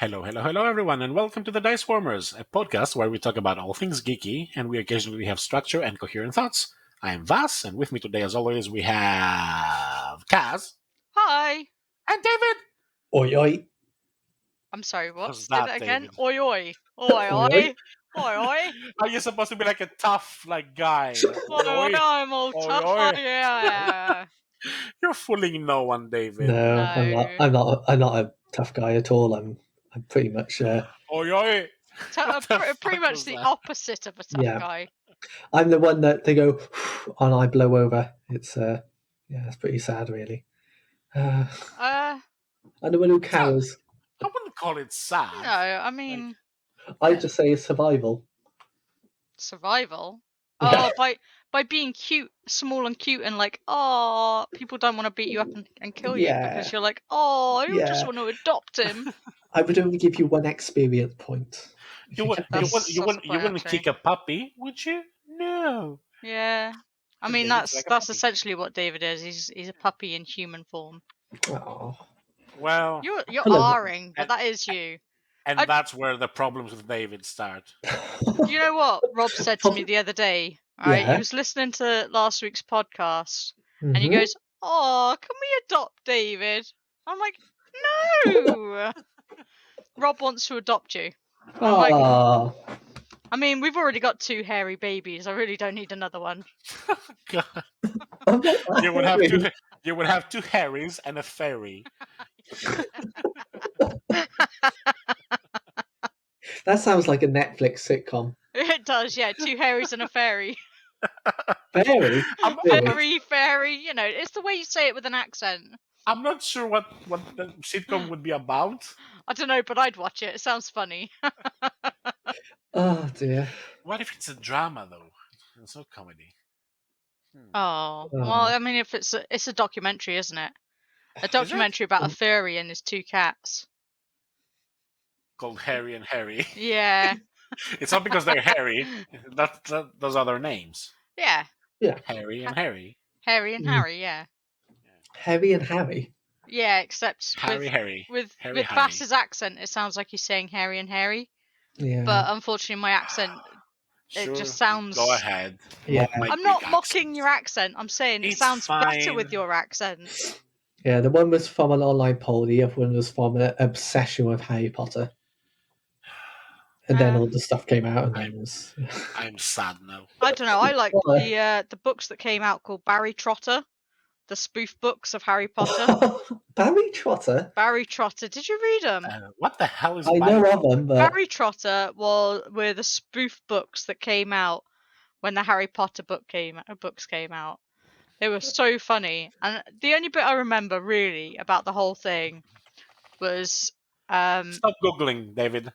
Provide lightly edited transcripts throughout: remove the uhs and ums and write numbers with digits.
Hello, everyone, and welcome to the Dice Warmers, a podcast where we talk about all things geeky, and we occasionally have structure and coherent thoughts. I am Vas, and with me today, as always, we have Cazz Hi. and David. Oi, oi. I'm sorry, what? What's Say that, that again. David? Oi, oi. Oi, Oi, oi. Oi, oi. Are you supposed to be like a tough, guy? Oi, oi, I'm all Oi, tough. oi. Yeah. You're fooling no one, David. No, I'm not. No. I'm not a tough guy at all. I'm pretty much. Oi, oi. What the Pretty fuck much was the that? opposite of a tough Yeah. guy. I'm the one that they go and I blow over. It's it's pretty sad, really. I'm the one who cowers. I wouldn't call it sad. No, I mean, I just say it's survival. survival. Yeah. Oh, by being cute, small and cute, and people don't want to beat you up and kill you Yeah. because you're like, I just Yeah. want to adopt him. I would only give you one experience point. You wouldn't kick a puppy, would you? No. Yeah. I mean, David's like a that's puppy. essentially what David is. He's a puppy in human form. Oh. Well, You're Hello. R-ing, but that is you. and I- that's where the problems with David start. You know what Rob said to me the other day? Right, Yeah. he was listening to last week's podcast, and he Mhm. goes, "Oh, can we adopt David?" I'm like, "No." Rob wants to adopt you. I'm like, Oh. I mean, we've already got 2 hairy babies. I really don't need another one. God. I'm not You would have hairy. two. You would have 2 Harrys and a fairy. That sounds like a Netflix sitcom. It does, yeah. 2 hairies and a fairy. Fairy. Fairy. You know, it's the way you say it with an accent. I'm not sure what the sitcom would be about. I don't know, but I'd watch it. It sounds funny. Oh dear. What if it's a drama though? It's not comedy. Oh, well, I mean, if it's a documentary, isn't it? A documentary about a fairy and his 2 cats. Called Harry and Harry. Yeah. It's not because they're hairy. Those are their names. Yeah. Yeah. Harry and Harry. Harry and Harry, yeah. Harry and Harry. Yeah, except Harry. with Harry. Vass's accent, it sounds like he's saying Harry and Harry. Yeah. But unfortunately, my accent, Sure, it just sounds... Go ahead. Yeah. I'm not mocking your accent. I'm saying it sounds better fine. with your accent. Yeah, the one was from an online poll, the other one was from an obsession with Harry Potter. And then all the stuff came out, and then it was... I'm sad now. I don't know. I like the books that came out called Barry Trotter, the spoof books of Harry Potter. Barry Trotter? Barry Trotter. Did you read them? What the hell is I know of them, but... Barry Trotter were the spoof books that came out when the Harry Potter books came out. They were so funny, and the only bit I remember really about the whole thing was Stop googling, David.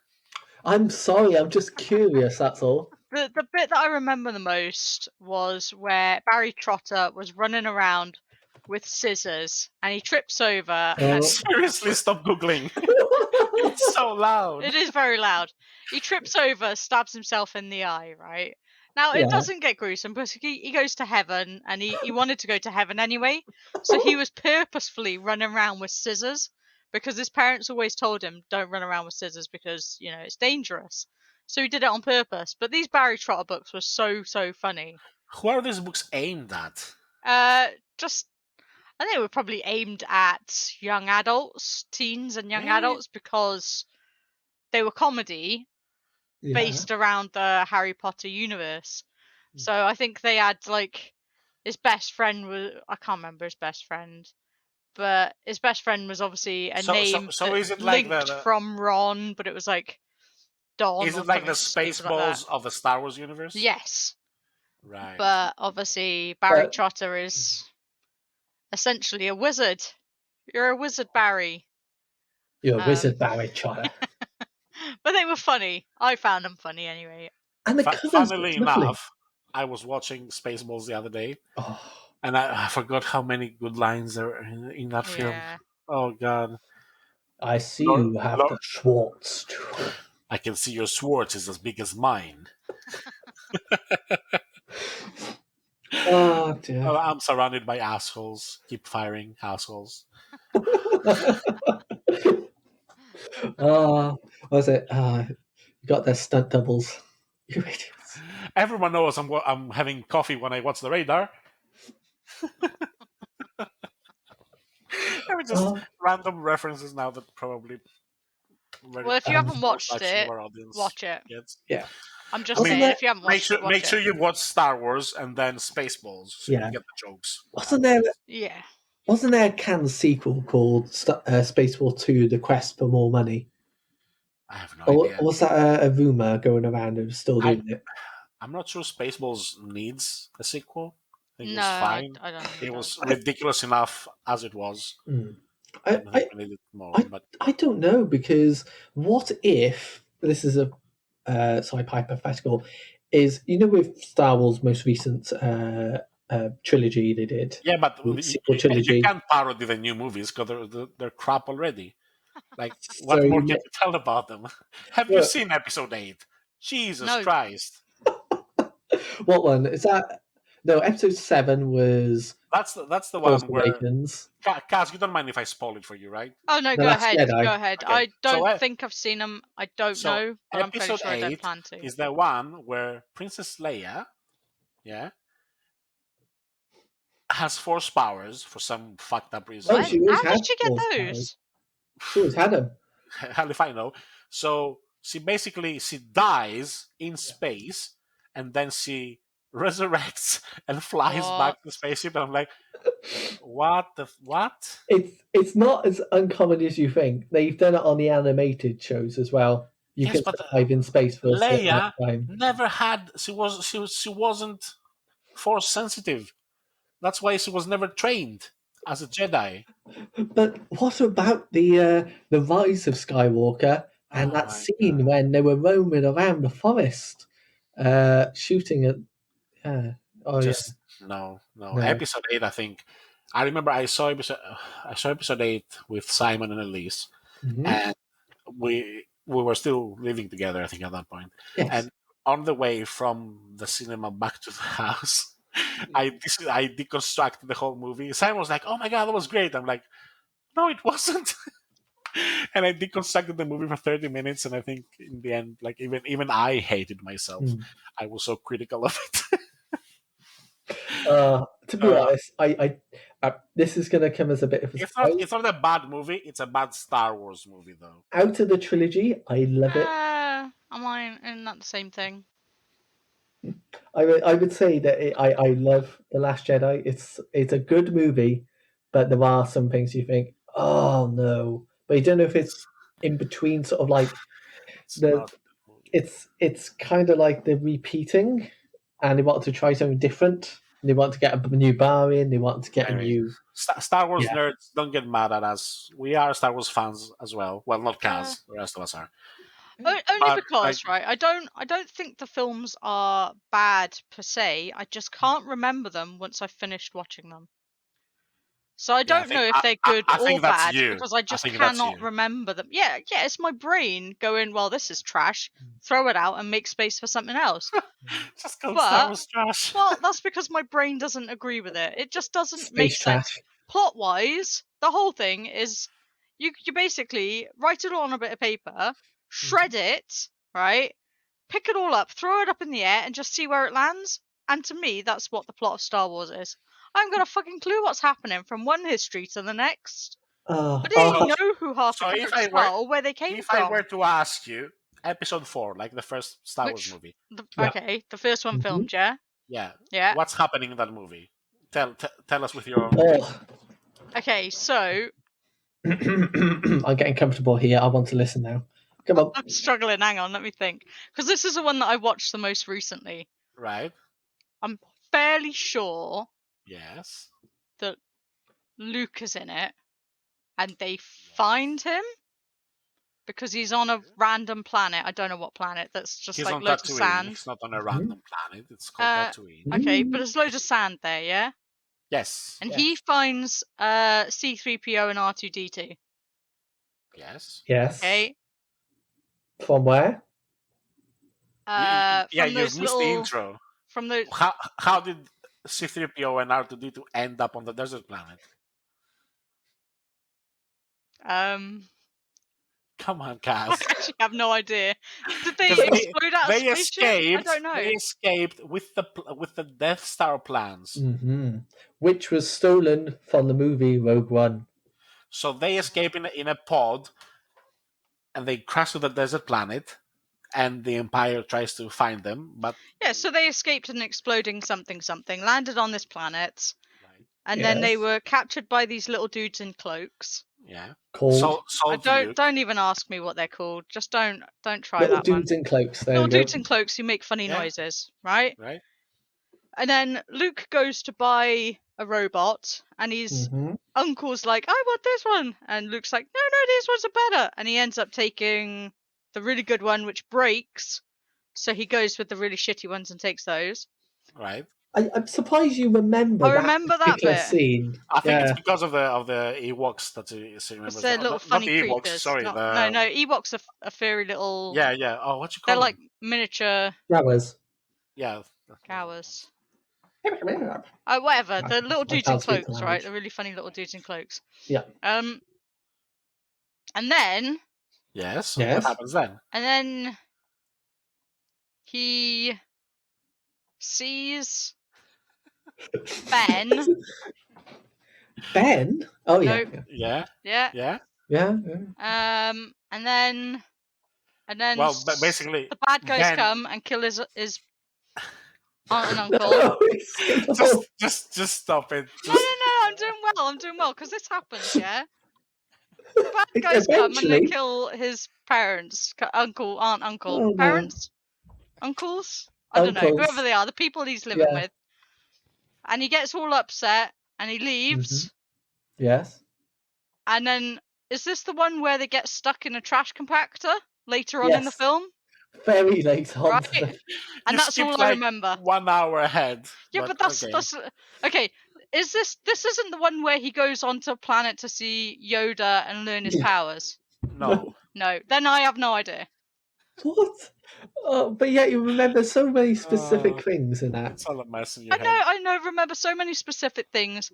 I'm sorry, I'm just curious, that's all. The bit that I remember the most was where Barry Trotter was running around with scissors and he trips over. And Seriously, stop googling. It's so loud. It is very loud. He trips over, stabs himself in the eye, right? Now, it doesn't get gruesome, but he goes to heaven, and he wanted to go to heaven anyway, so he was purposefully running around with scissors, because his parents always told him, don't run around with scissors because, you know, it's dangerous. So he did it on purpose. But these Barry Trotter books were so funny. Who are these books aimed at? I think they were probably aimed at young adults, teens and young adults, because they were comedy based around the Harry Potter universe. So I think they had, like, his best friend was... I can't remember his best friend. But his best friend was obviously a name so is it like linked from Ron, but it was like Don. Is it like the Spaceballs of the Star Wars universe? Yes. Right. But obviously Barry Trotter is essentially a wizard. You're a wizard, Barry. You're a wizard, Barry Trotter. But they were funny. I found them funny anyway. And funnily enough, I was watching Spaceballs the other day. Oh. And I forgot how many good lines there are in that film. Oh, God. I see you have the Schwartz. I can see your Schwartz is as big as mine. Oh, dear. Oh, I'm surrounded by assholes. Keep firing assholes. Oh, was it? You got their stunt doubles. You idiots. Everyone knows I'm having coffee when I watch the radar. I mean, just random references now that probably. Well, if you haven't watched it, our audience watch it. gets. Yeah. I'm just saying, if you haven't watched it, watch make sure you watch Star Wars and then Spaceballs, so you get the jokes. Wasn't there? Yeah. Wasn't there a Cazz sequel called Space War 2: The Quest for More Money? I have no idea. Or was that a rumor going around who's still doing it? I'm not sure Spaceballs needs a sequel. I think No, it was fine. I don't think it was ridiculous enough as it was. I don't think we needed more. I don't know, because what if this is a hypothetical? Is with Star Wars' most recent trilogy they did? Yeah, but trilogy. You can't parody the new movies because they're crap already. Like, what more can you tell about them? Have you seen Episode 8? Jesus Christ! What one is that? No, Episode 7 was. That's the one where. Awakens. Cazz, you don't mind if I spoil it for you, right? Oh no, go ahead. Go ahead. Okay. I don't think I've seen them. I don't know, but I'm pretty sure I don't plan to. Is the one where Princess Leia, has force powers for some fucked up reason. Oh, how did she get those? Powers. She always had them. Hell if I know. So she dies in space, and then she resurrects and flies back to the spaceship. And I'm like, what? It's not as uncommon as you think. They've done it on the animated shows as well. You can survive in space for Leia a time. Never had. She wasn't force sensitive. That's why she was never trained as a Jedi. But what about the rise of Skywalker and that scene when they were roaming around the forest, shooting at? No. Episode 8, I think. I remember I saw episode 8 with Simon and Elise, and we were still living together, I think, at that point. Yes. And on the way from the cinema back to the house, I deconstructed the whole movie. Simon was like, "Oh my god, that was great." I'm like, "No, it wasn't." And I deconstructed the movie for 30 minutes, and I think in the end, like even I hated myself. I was so critical of it. To be honest, I this is going to come as a bit of a surprise. It's not a bad movie. It's a bad Star Wars movie, though. Out of the trilogy, I love it. Am I in that the same thing? I would say that I love The Last Jedi. It's a good movie, but there are some things you think, oh no, but you don't know if it's in between, sort of like it's kind of like they're repeating, and they want to try something different. They want to get a new bar in. They want to get a new. Star Wars nerds, don't get mad at us. We are Star Wars fans as well. Well, not Cazz. The rest of us are. Only because, right? I don't think the films are bad per se. I just can't remember them once I've finished watching them. So I don't know if they're good or bad because I just cannot remember them. Yeah, it's my brain going, well, this is trash. Throw it out and make space for something else. Just called Star Wars trash. Well, that's because my brain doesn't agree with it. It just doesn't make sense. Plot-wise, the whole thing is you basically write it all on a bit of paper, shred it, right? Pick it all up, throw it up in the air, and just see where it lands. And to me, that's what the plot of Star Wars is. I haven't got a fucking clue what's happening from one history to the next. I didn't even know who half the characters were or where they came from. If I were to ask you, Episode 4, like the first Star Wars movie. Okay, the first one filmed, yeah? Yeah. What's happening in that movie? Tell us with your own. Okay, so... I'm getting comfortable here. I want to listen now. Come on. I'm struggling. Hang on, let me think. Because this is the one that I watched the most recently. Right. I'm fairly sure... Yes. That Luke is in it, and they find him because he's on a random planet. I don't know what planet. That's just like loads of sand. He's not on a random planet. It's called Tatooine. Okay, but there's loads of sand there, yeah. Yes. And he finds C-3PO and R2-D2. Yes. Okay. From where? You missed the intro. From those. How did C-3PO and R2-D2 end up on the desert planet? Come on, I Cazz. actually have no idea. Did they 'Cause explode out of they spaceship? I escaped. don't know. They escaped with the Death Star plans. Which was stolen from the movie Rogue One. So they escape in a pod, and they crash to the desert planet, and the Empire tries to find them. But Yeah, so they escaped an exploding something, landed on this planet, right, and then they Yes. were captured by these little dudes in cloaks. yeah, Called Don't even ask me what they're called. Just don't try Little that one. Dudes in Cloaks. There Little we go. dudes in cloaks who make funny Yeah. noises, right? right. And then Luke goes to buy a robot, and his uncle's like, "I want this one," and Luke's like, "No, these ones are better," and he ends up taking the really good one, which breaks. So he goes with the really shitty ones and takes those. Right. I'm surprised you remember I that remember that particular bit. scene. I think it's because of the Ewoks that he remembers. It's their little Not funny the Ewoks, creatures. sorry. No, Ewoks are furry little. Yeah. Oh, what you call They're them? like miniature Flowers. Yeah. cows. Whatever. The little dudes in can't speak the cloaks, right? language. The really funny little dudes in cloaks. Yeah. And then Yes. So Yes. what happens then? And then he sees Ben. Ben? Oh, yeah. Nope. Yeah. Yeah. Yeah. Yeah. And then Well, basically, the bad guys Ben- come and kill his aunt and uncle. No, it's- just stop it. No, I'm doing well because this happens, yeah. The bad guys come and they Eventually. kill his parents, uncle, aunt, uncle, Oh, no. parents, uncles. I don't know, Uncles. whoever they are, the people he's living Yeah. with. And he gets all upset and he leaves. Yes. And then, is this the one where they get stuck in a trash compactor later on in the Yes. film? Very late on. Right. And You that's all skipped, I like, remember. 1 hour ahead. Yeah, but that's okay. Is this isn't the one where he goes onto a planet to see Yoda and learn his powers? No. No, then I have no idea. What? Oh, but yet you remember so many specific things in that. It's all a mess in your head. I know. Remember so many specific things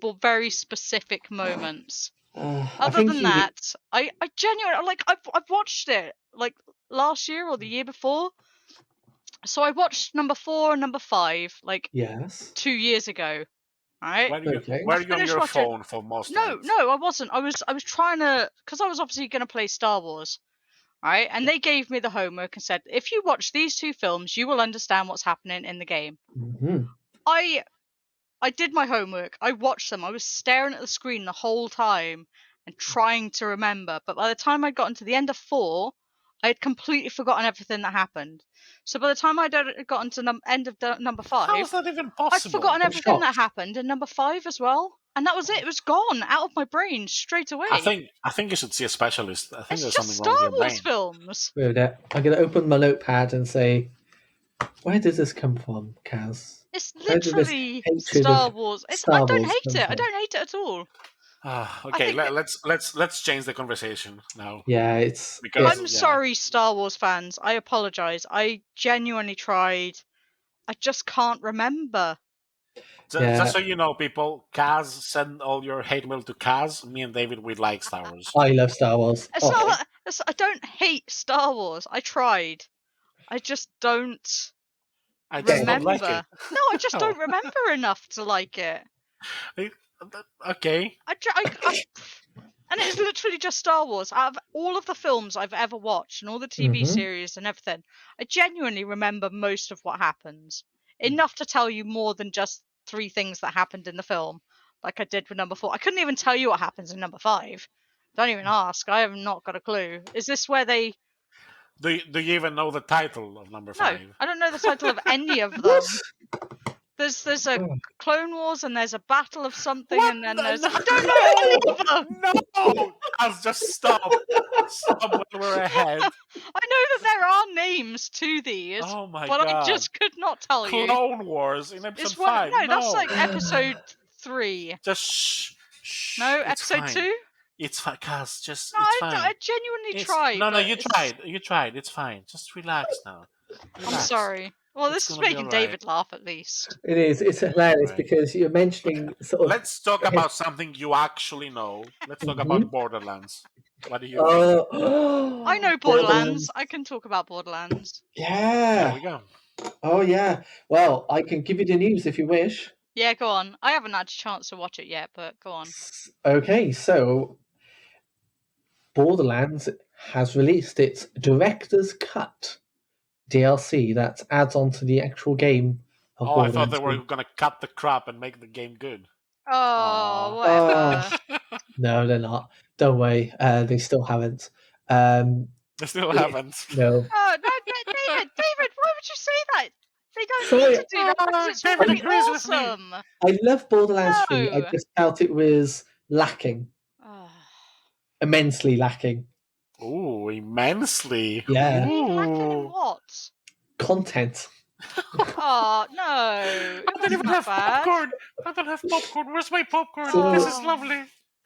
for very specific moments. Other than that, I genuinely I've watched it like last year or the year before. So I watched number 4 and number 5 like Yes. 2 years ago. Right? Where are you Okay. on your watching- phone for most of it? No, I wasn't. I was trying to, because I was obviously going to play Star Wars, right? And they gave me the homework and said, if you watch these 2 films, you will understand what's happening in the game. I did my homework. I watched them. I was staring at the screen the whole time and trying to remember. But by the time I'd gotten to the end of 4, I had completely forgotten everything that happened. So by the time I'd gotten to end of number 5, How is that even I'd possible? forgotten everything that happened in number 5 as well. And that was it. It was gone out of my brain straight away. I think you should see a specialist. I think it's there's just something Star wrong with your Wars brain. films. Wait a minute. I'm going to open my notepad and say, where does this come from, Cazz? It's Where did this literally hatred Star of Wars. Star I don't Wars hate come it. I from? don't hate it at all. Okay, think let's change the conversation now. Yeah, it's... Because- I'm sorry, Star Wars fans. I apologize. I genuinely tried. I just can't remember. Just so you know, people, Cazz, send all your hate mail to Cazz. Me and David, we like Star Wars. I love Star Wars. It's not. I don't hate Star Wars. I tried. I just don't I just don't remember. like it. No, I just don't remember enough to like it. Okay. And it's literally just Star Wars. Out of all of the films I've ever watched and all the TV series and everything, I genuinely remember most of what happens. Enough to tell you more than just 3 things that happened in the film, like I did with number 4. I couldn't even tell you what happens in number 5. Don't even ask. I have not got a clue. Is this where they... Do you even know the title of number 5? No, I don't know the title of any of them. There's a Clone Wars and there's a Battle of something and then there's... I don't know any of them! No! Cazz, just stop. Stop when we're ahead. I know that there are names to these, Oh my but god. I just could not tell you. Clone Wars in episode It's 5. No, that's like episode 3. Just shh. No, It's episode fine. 2? It's fine, Cazz. Just No, it's fine. I genuinely tried. No, but you it's- tried. You tried. It's fine. Just relax now. I'm Relax. sorry. Well, It's this is gonna be making alright. David laugh at least. It is. It's hilarious Right. because you're mentioning sort of... Let's talk about something you actually know. Let's talk about Borderlands. What do you mean? I know Borderlands. I can talk about Borderlands. Yeah. There we go. Oh, yeah. Well, I can give you the news if you wish. Yeah, go on. I haven't had a chance to watch it yet, but go on. Okay, so Borderlands has released its Director's Cut DLC that adds on to the actual game of Oh, I thought Borderlands they were 3. going to cut the crap and make the game good. Oh, Aw. whatever. No, they're not. Don't worry. They still haven't. They still haven't. No. Oh, no, David, why would you say that? They don't Sorry. need to do that because it's David already agrees with me. awesome. I love Borderlands 3. I No. just felt it was lacking. Oh. Immensely lacking. Ooh, immensely. Yeah. Lacking in Ooh. what? Content. Oh, no. I don't even have popcorn. I don't have popcorn. Where's my popcorn? So- This is lovely.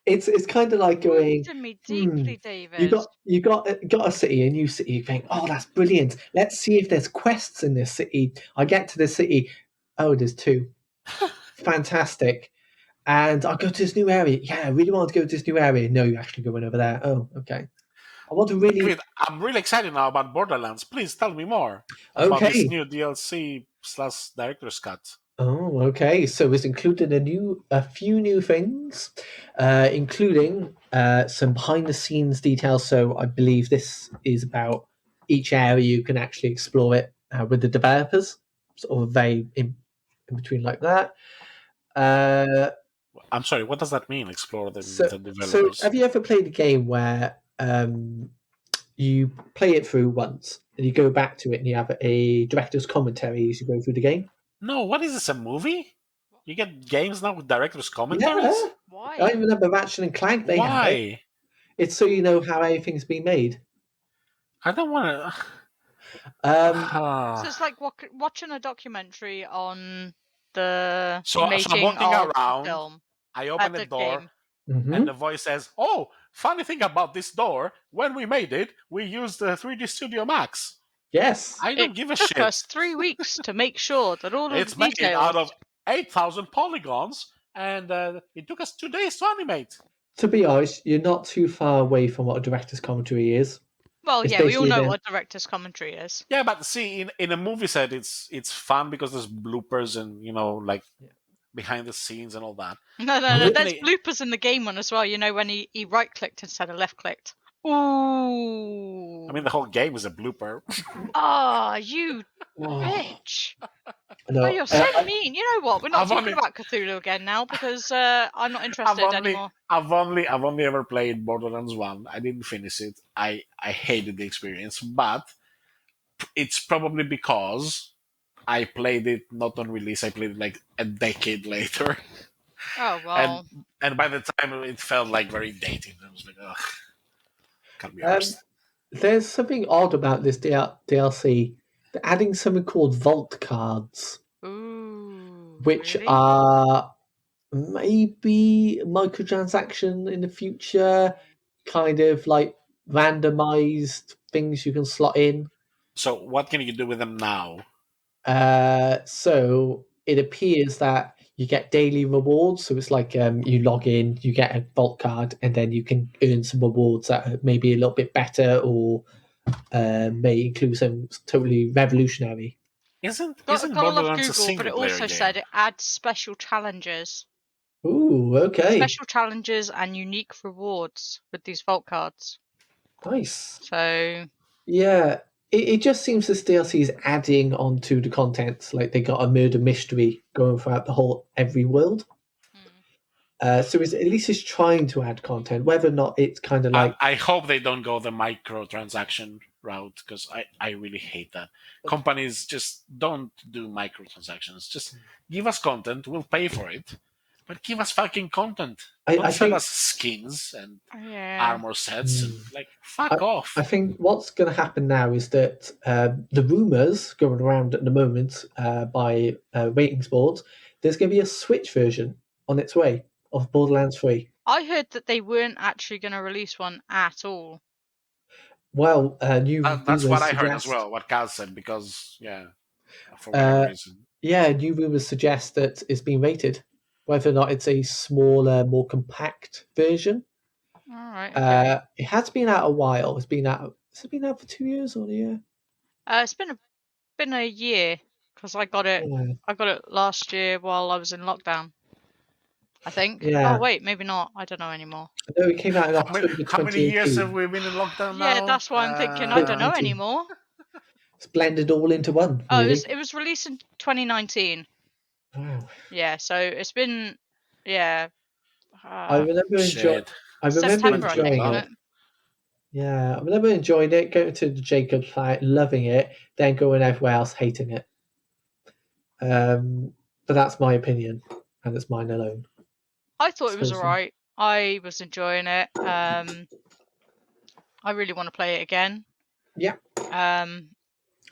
It's kind of like going. Wounded me deeply, David. You got a city, a new city. You think, oh, that's brilliant. Let's see if there's quests in this city. I get to the city. Oh, there's 2. Fantastic. And I go to this new area. Yeah, I really want to go to this new area. No, you're actually going over there. Oh, okay. I want to really. David, I'm really excited now about Borderlands. Please tell me more about this Okay. new DLC / director's cut. Oh, okay. So it's included a few new things, including some behind the scenes details. So I believe this is about each area you can actually explore it with the developers, sort of very in between like that. I'm sorry, what does that mean? Explore the So developers. have you ever played a game where you play it through once and you go back to it and you have a director's commentary as you go through the game? No, what is this? A movie? You get games now with director's commentaries? Yeah. Why? I even remember Ratchet and Clank. They have it. Why? It's so you know how everything's been made. I don't want So to. it's like watching a documentary on the So I'm making walking of around, the film. I open the the door, game. Mhm. and the voice says, "Oh, funny thing about this door, when we made it, we used the 3D Studio Max." Yes. I don't It give a took shit. us 3 weeks to make sure that all of It's the made details. out of 8,000 polygons, and it took us 2 days to animate. To be honest, you're not too far away from what a director's commentary is. Well, It's yeah, we all basically know them- what director's commentary is. Yeah, but see, in a movie set, it's fun because there's bloopers and like behind the scenes and all that. No, Really? there's bloopers in the game one as well. You know when he right clicked instead of left clicked. Ooh. I mean, the whole game is a blooper. Ah, you Oh, bitch. no. Oh, you're so mean. You know what? We're not I've talking only- about Cthulhu again now because I'm not interested anymore. I've only ever played Borderlands 1. I didn't finish it. I hated the experience, but it's probably because I played it not on release. I played it like a decade later, Oh well. and by the time it felt like very dated. I was like, ugh, can't be arsed. There's something odd about this DLC. They're adding something called vault cards, Ooh. which really? are maybe microtransaction in the future, kind of like randomized things you can slot in. So what can you do with them now? So it appears that you get daily rewards. So it's like you log in, you get a vault card, and then you can earn some rewards that are maybe a little bit better or may include some totally revolutionary. Isn't Gotta love Borderlands a Google, single but it player also game? said it adds special challenges. Ooh, okay. Special challenges and unique rewards with these vault cards. Nice. So Yeah, it just seems this DLC is adding onto the content. Like they got a murder mystery going throughout the whole every world. So at least it's trying to add content. Whether or not it's kind of like I hope they don't go the microtransaction route because I really hate that. Companies just don't do microtransactions. Just give us content, we'll pay for it, but give us fucking content. Don't I sell think us skins and yeah. armor sets. And, like, fuck off. I think what's going to happen now is that the rumors going around at the moment by ratings boards, there's going to be a Switch version on its way of Borderlands 3. I heard that they weren't actually going to release one at all. Well, new That's rumors what I heard suggest, as well. What Cazz said because for whatever reason. Yeah, new rumors suggest that it's been rated. Whether or not it's a smaller, more compact version. All right. Okay. It has been out a while. Has it been out for 2 years or a year? It's been a year because I got it. Yeah. I got it last year while I was in lockdown. I think. Yeah. Oh wait, maybe not. I don't know anymore. No, it came out in October How many years have 2018. we been in lockdown Yeah, now? that's why I'm thinking. I don't know 2019. anymore. It's blended all into one, Oh, really. it was released in 2019. Wow. Yeah, so it's been I remember Shit. September, I think, enjoying wasn't it. it? Yeah, I remember enjoying it, going to the Jacobs fight, loving it, then going everywhere else hating it. But that's my opinion, and it's mine alone. I thought it was Suppose so. alright. I was enjoying it. I really want to play it again. Yeah.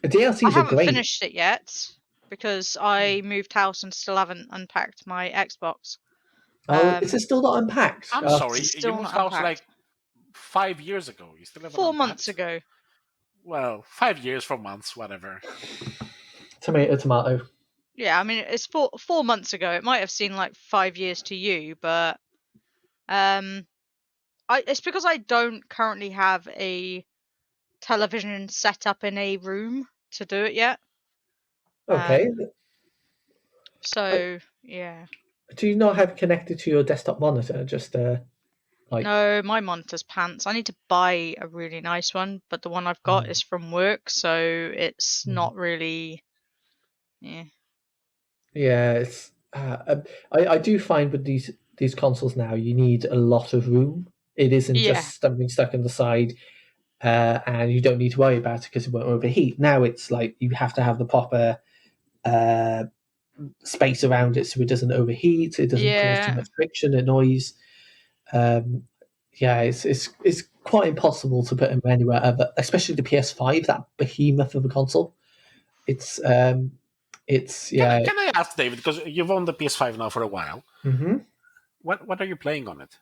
The DLCs I are haven't great. finished it yet because I moved house and still haven't unpacked my Xbox. Oh, is it still not unpacked? I'm Oh, sorry, you Still moved not house unpacked. like 5 years ago. You still haven't 4 unpacked? months ago. Well, 5 years, 4 months, whatever. Tomato. Yeah, I mean it's 4 months ago. It might have seemed like 5 years to you, but it's because I don't currently have a television set up in a room to do it yet. Okay. So yeah. Do you not have it connected to your desktop monitor? Just like No, my monitor's pants. I need to buy a really nice one, but the one I've got is from work, so it's not really. Yeah. Yeah, it's. I do find with these consoles now, you need a lot of room. It isn't Yeah. just something stuck on the side, and you don't need to worry about it because it won't overheat. Now it's like you have to have the proper space around it so it doesn't overheat. It doesn't cause too Yeah. much friction and noise. Yeah, it's quite impossible to put them anywhere other, especially the PS5, that behemoth of a console. It's yeah. Can I ask, David, because you've owned the PS5 now for a while, Mm-hmm. what are you playing on it?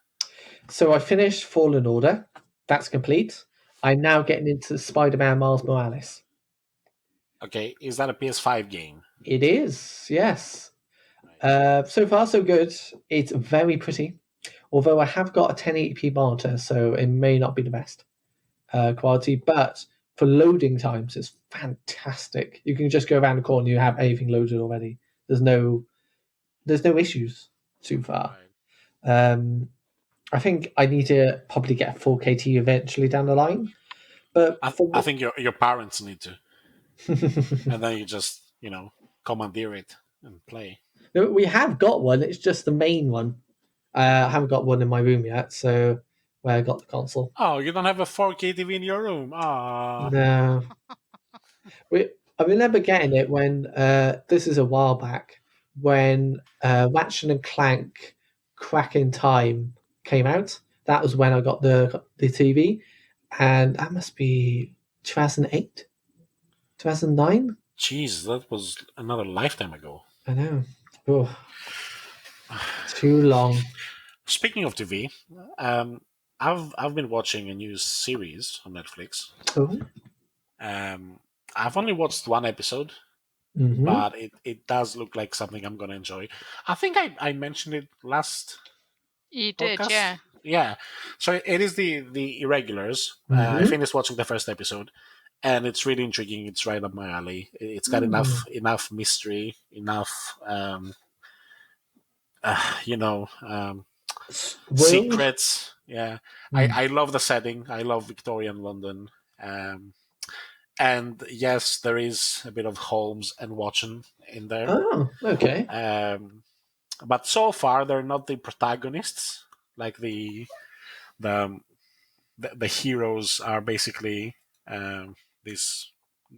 So I finished Fallen Order. That's complete. I'm now getting into Spider-Man Miles Morales. Okay, is that a PS5 game? It is, yes. So far, so good. It's very pretty. Although I have got a 1080p monitor, so it may not be the best quality, but for loading times, it's fantastic. You can just go around the corner and you have everything loaded already. There's no issues so far. Right. I think I need to probably get a 4K TV eventually down the line. But I think your parents need to, and then you just commandeer it and play. We have got one. It's just the main one. I haven't got one in my room yet, so where I got the console. Oh, you don't have a 4K TV in your room? Ah, No. I remember getting it when this is a while back when Ratchet and Clank Crack in Time came out. That was when I got the TV, and that must be 2008, 2009. jeez, that was another lifetime ago. I know. Oh, too long. Speaking of TV, I've been watching a new series on Netflix. Oh. I've only watched one episode, but it does look like something I'm gonna enjoy. I think I mentioned it last. You podcast? did, yeah. Yeah. So it is the Irregulars. I finished watching the first episode, and it's really intriguing. It's right up my alley. It's got enough mystery, enough secrets. Yeah. I love the setting. I love Victorian London. And yes, there is a bit of Holmes and Watson in there. Oh, okay. But so far, they're not the protagonists. Like the heroes are basically this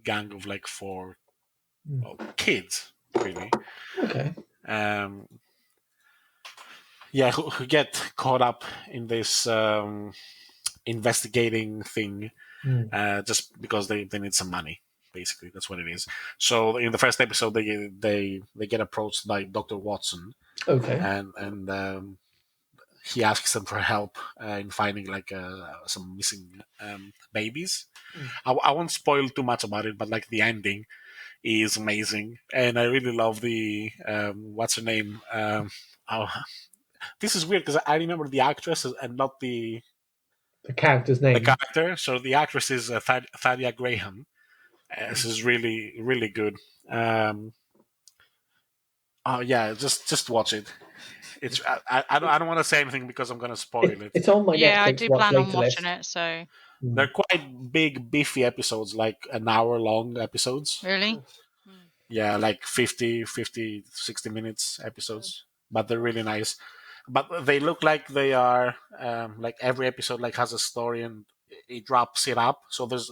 gang of like four kids, really. Okay. Yeah, who get caught up in this investigating thing just because they need some money. Basically, that's what it is. So in the first episode, they get approached by Dr. Watson. Okay. And he asks them for help in finding like some missing babies. I won't spoil too much about it, but like the ending is amazing, and I really love the what's her name. This is weird because I remember the actress and not the The character's name. The character. So the actress is Thalia Graham. This is really, really good. Oh yeah, just watch it. It's I don't want to say anything because I'm going to spoil it. It's on my Yeah, I Netflix do watch plan on later watching list. it. So They're quite big, beefy episodes, like an hour long episodes. really, Yeah, like 50, 60 minutes episodes. But they're really nice. But they look like they are like every episode like has a story and it wraps it up. So there's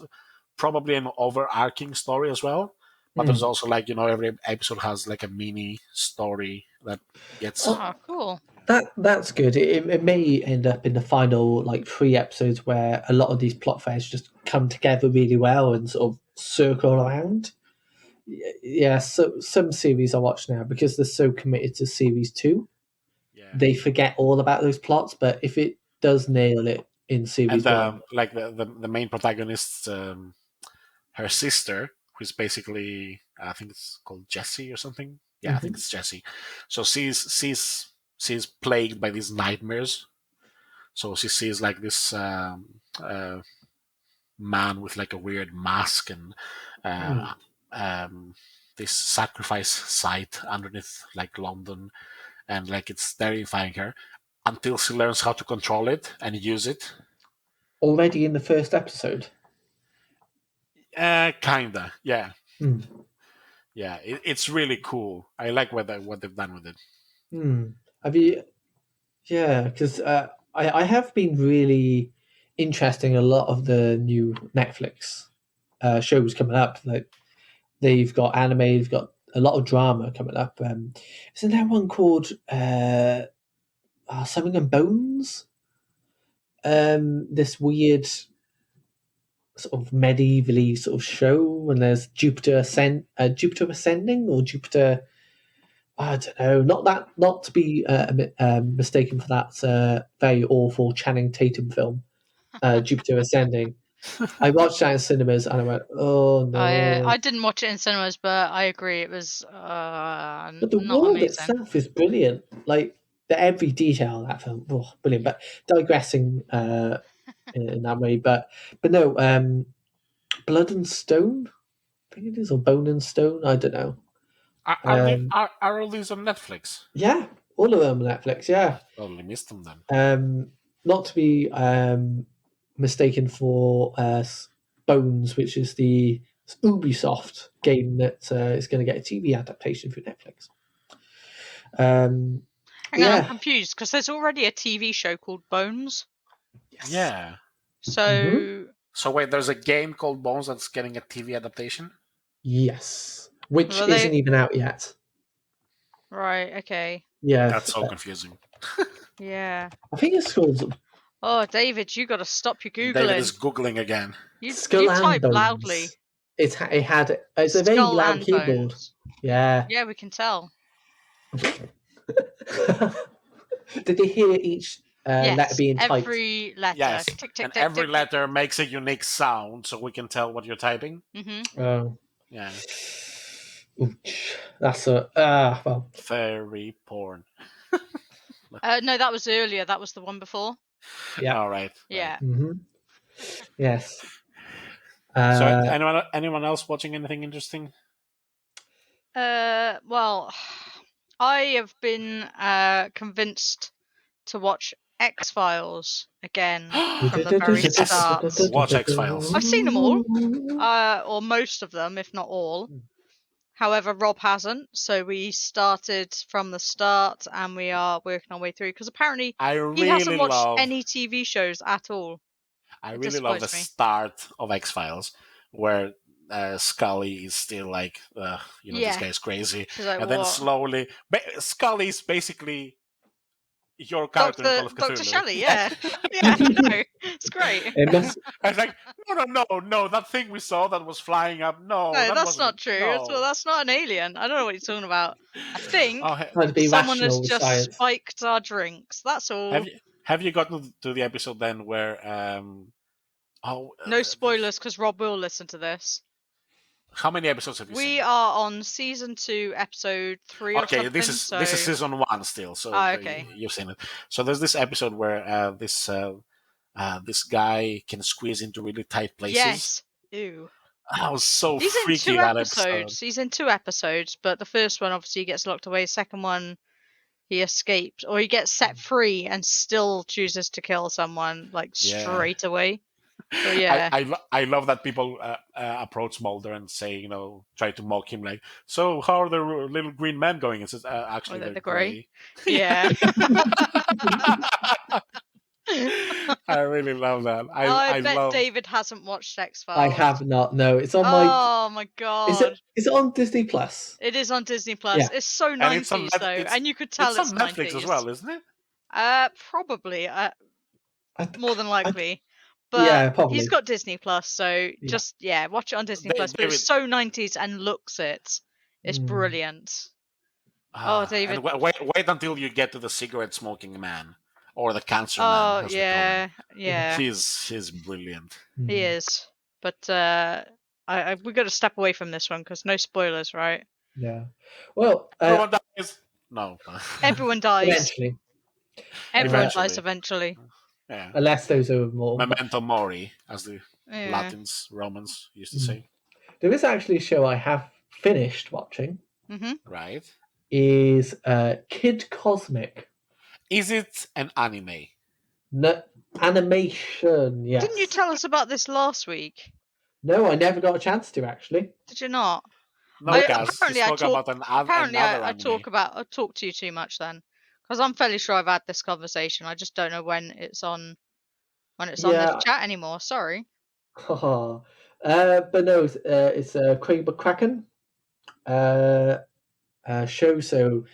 probably an overarching story as well. But there's also like, every episode has like a mini story that gets oh, cool. That's good. It may end up in the final like 3 episodes where a lot of these plot threads just come together really well and sort of circle around. Yeah, so some series I watch now because they're so committed to series 2, they forget all about those plots. But if it does nail it in series and 1, like the main protagonist, her sister, who's basically I think it's called Jessie or something. Yeah, I think it's Jessie. So she's plagued by these nightmares. So she sees like this man with like a weird mask and this sacrifice site underneath like London, and like it's terrifying her until she learns how to control it and use it. already in the first episode. Kinda, yeah. Yeah, it's really cool. I like what they've done with it. Have you? Yeah, because I have been really interested in a lot of the new Netflix shows coming up. Like they've got anime, they've got a lot of drama coming up. Isn't there one called something and Bones? This weird sort of medievally sort of show, and there's Jupiter Ascending or Jupiter. I don't know. Not to be mistaken for that very awful Channing Tatum film, Jupiter Ascending. I watched that in cinemas and I went, "Oh no!" I didn't watch it in cinemas, but I agree it was But the not world amazing. itself is brilliant. Like every detail of that film, brilliant. But digressing in that way, but no, Blood and Stone, I think it is, or Bone and Stone. I don't know. Are all these on Netflix? Yeah, all of them on Netflix. Yeah, Totally missed them then. Not to be mistaken for Bones, which is the Ubisoft game that is going to get a TV adaptation for Netflix. Hang on, yeah. I'm confused because there's already a TV show called Bones. Yes. Yeah. So. So wait, there's a game called Bones that's getting a TV adaptation? Yes, which isn't even out yet. Right. Okay. Yeah, that's so confusing. Yeah. I think it's called. Oh, David, you got to stop your googling. David is googling again. You Skull and type Bones. loudly. It's a very loud keyboard. Bones. Yeah. Yeah, we can tell. Did they hear each letter being typed? Every letter. Yes, tick, tick, and tick, every tick, letter makes a unique sound, so we can tell what you're typing. Oh. Yeah. Ouch. That's well. Very porn. No, that was earlier. That was the one before. Yeah. All right. Yeah. Mm-hmm. Yes. So, anyone else watching anything interesting? Well, I have been convinced to watch X-Files again from the very start. Watch X-Files. I've seen them all, or most of them, if not all. However, Rob hasn't, so we started from the start and we are working our way through, because apparently he hasn't watched any TV shows at all. I really love the start of X-Files, where Scully is still like, this guy's crazy. Like, and then slowly... Scully's basically your character in Call of Cthulhu. Dr. Shelley, yeah. Yeah, no, it's great. I was like, no, that thing we saw that was flying up, no, that's not true. No. That's not an alien. I don't know what you're talking about. I think someone has just spiked our drinks. That's all. Have you gotten to the episode then where... no spoilers, because Rob will listen to this. How many episodes have you seen? We are on season 2, episode 3 or something. Okay, this is season 1 still, so okay. you've seen it. So there's this episode where this this guy can squeeze into really tight places. Yes. Ew. I was so He's in freaky 2 that episodes. episode. He's in 2 episodes, but the first one obviously he gets locked away. Second one, he escapes, or he gets set free and still chooses to kill someone like straight away. So yeah, I love that people approach Mulder and say, try to mock him like, so how are the little green men going? It says, actually, they're gray. Yeah. I really love that. I bet David hasn't watched X-Files. I have not. No, it's on Oh my god! Is it on Disney Plus? It is on Disney Plus. Yeah. It's so 90s though, and you could tell it's on Netflix 90s. as well, isn't it? Probably. More than likely. But yeah, probably. He's got Disney Plus, so just watch it on Disney Plus. But it's so 90s and looks it. It's brilliant. David! And wait until you get to the cigarette smoking man. Or the cancer man. Oh, yeah. He's brilliant. He is. But we got to step away from this one because no spoilers, right? Yeah. Well, everyone dies. No. Everyone dies. Eventually. Everyone dies eventually. Yeah. Unless those are more. Memento mori, as the Romans used to say. There is actually a show I have finished watching. Mm-hmm. Right. Is Kid Cosmic. Is it an anime? No, animation, yes. Didn't you tell us about this last week? No, I never got a chance to, actually. Did you not? No, apparently I talk to you too much then. Because I'm fairly sure I've had this conversation. I just don't know when it's on this chat anymore. Sorry. But no, it's Craig McCracken show. So,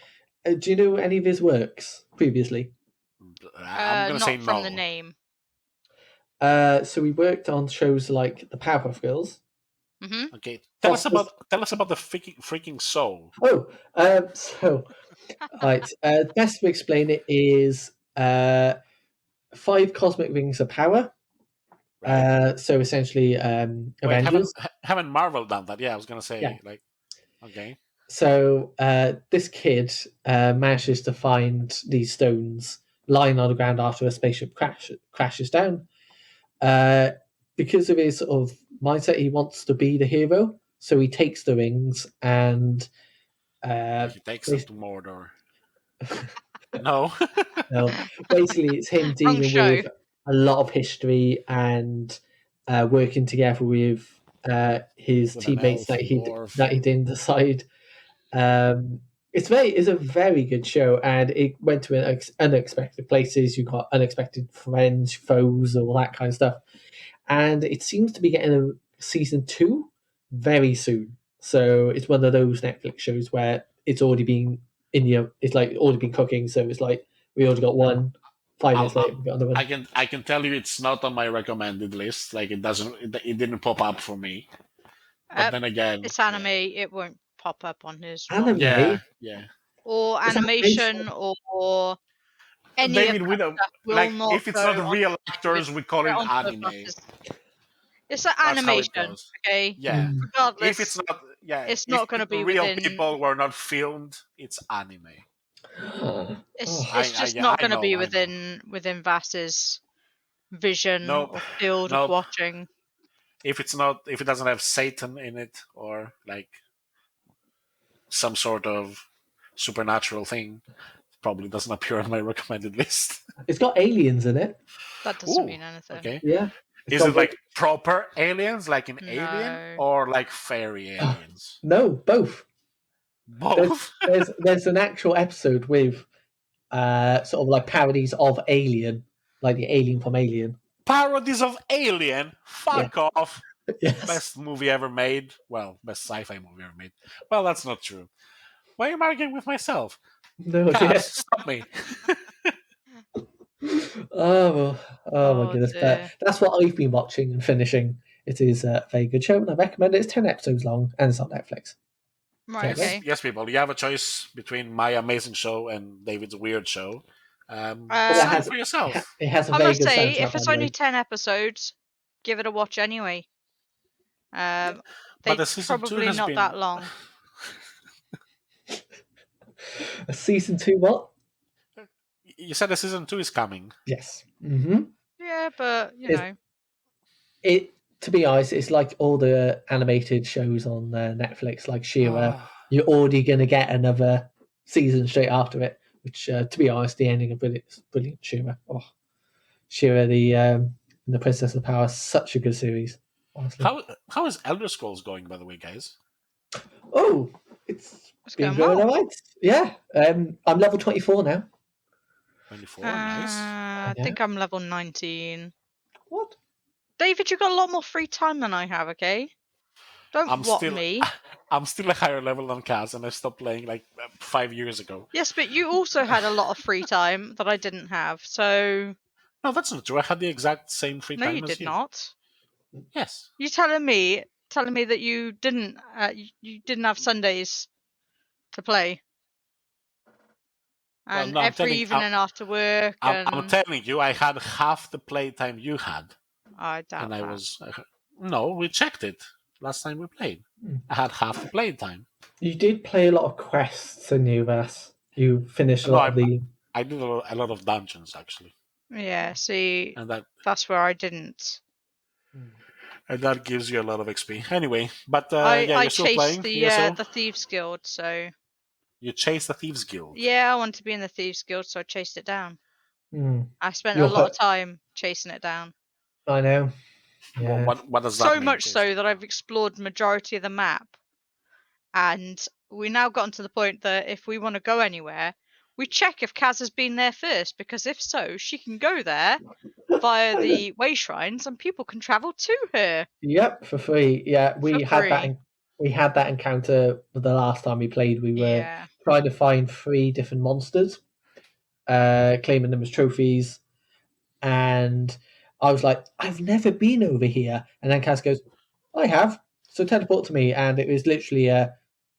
do you know any of his works previously? I'm going to say no. Not from the name. So we worked on shows like the Powerpuff Girls. Mm-hmm. Okay, tell us about the freaking soul. Oh, so right. Best to explain it is 5 cosmic rings of power. Right. So essentially, Avengers. Haven't Marvel done that? Yeah, I was going to say okay. So this kid manages to find these stones lying on the ground after a spaceship crashes down. Because of his sort of mindset, he wants to be the hero, so he takes the rings and he takes them to Mordor. No. No, basically it's him dealing with a lot of history and working together with his teammates that he didn't decide. It's a very good show, and it went to unexpected places. You got unexpected friends, foes, all that kind of stuff, and it seems to be getting a season 2 very soon. So it's one of those Netflix shows where it's already been it's like already been cooking. So it's like we already got one. 5 minutes later, we got another one. I can tell you it's not on my recommended list. Like it didn't pop up for me. But then again, it's anime. It won't pop up on his anime. Yeah. Or animation or any David, of we don't like if it's not real actors, we call it anime. It's an animation, okay? Yeah. Regardless, if it's not, it's not going to be real within... people were not filmed. It's anime. It's just not going to be within Vass's vision or field of watching. If it doesn't have Satan in it or like some sort of supernatural thing, it probably doesn't appear on my recommended list. It's got aliens in it. That doesn't mean anything. Okay. Yeah. Is it like proper aliens, like an Alien, or like fairy aliens? No, both. Both. There's an actual episode with sort of like parodies of Alien, like the alien from Alien. Parodies of Alien? Fuck off. Yes. Best movie ever made. Well, best sci-fi movie ever made. Well, that's not true. Why am I arguing with myself? No, stop me. Oh my goodness. But that's what I've been watching and finishing. It is a very good show, and I recommend it. It's 10 episodes long, and it's on Netflix. Right, okay. Yes, people, you have a choice between my amazing show and David's weird show. Decide for yourself. It has a I very must good say, soundtrack, if it's only 10 episodes, give it a watch anyway. They're probably not that long. A season 2 what? You said the season 2 is coming. Yes. Mm-hmm. Yeah, but you know, to be honest, it's like all the animated shows on Netflix, like She-Ra. You're already going to get another season straight after it. Which, to be honest, the ending of brilliant She-Ra. Oh, She-Ra, the Princess of Power, such a good series. Honestly, how is Elder Scrolls going, by the way, guys? Oh, it's been going all right. Yeah, I'm level 24 now. 24, nice. I think I'm level 19. What? David, you've got a lot more free time than I have, okay? Don't me. I'm still a higher level than Cazz, and I stopped playing like 5 years ago. Yes, but you also had a lot of free time that I didn't have, so... No, that's not true. I had the exact same free time as you. No, you did not. Yes. You're telling me that you didn't have Sundays to play? And every evening after work. I'm telling you, I had half the playtime you had. I doubt that. No, we checked it last time we played. I had half the playtime. You did play a lot of quests, didn't you, Vass? You finished a lot of the... I did a lot of dungeons, actually. Yeah, see, that's where I didn't. And that gives you a lot of XP. Anyway, but I you're still playing. The Thieves Guild, so... You chased the Thieves Guild? Yeah, I wanted to be in the Thieves Guild, so I chased it down. I spent a lot of time chasing it down. I know. Yeah. Well, what does that mean? So much so that I've explored the majority of the map. And we now gotten to the point that if we want to go anywhere, we check if Cazz has been there first, because if so, she can go there via the way shrines and people can travel to her. Yep, for free. Yeah, we had that encounter the last time we played. We were trying to find 3 different monsters, claiming them as trophies, and I was like, I've never been over here. And then Cazz goes, I have, so teleport to me. And it was literally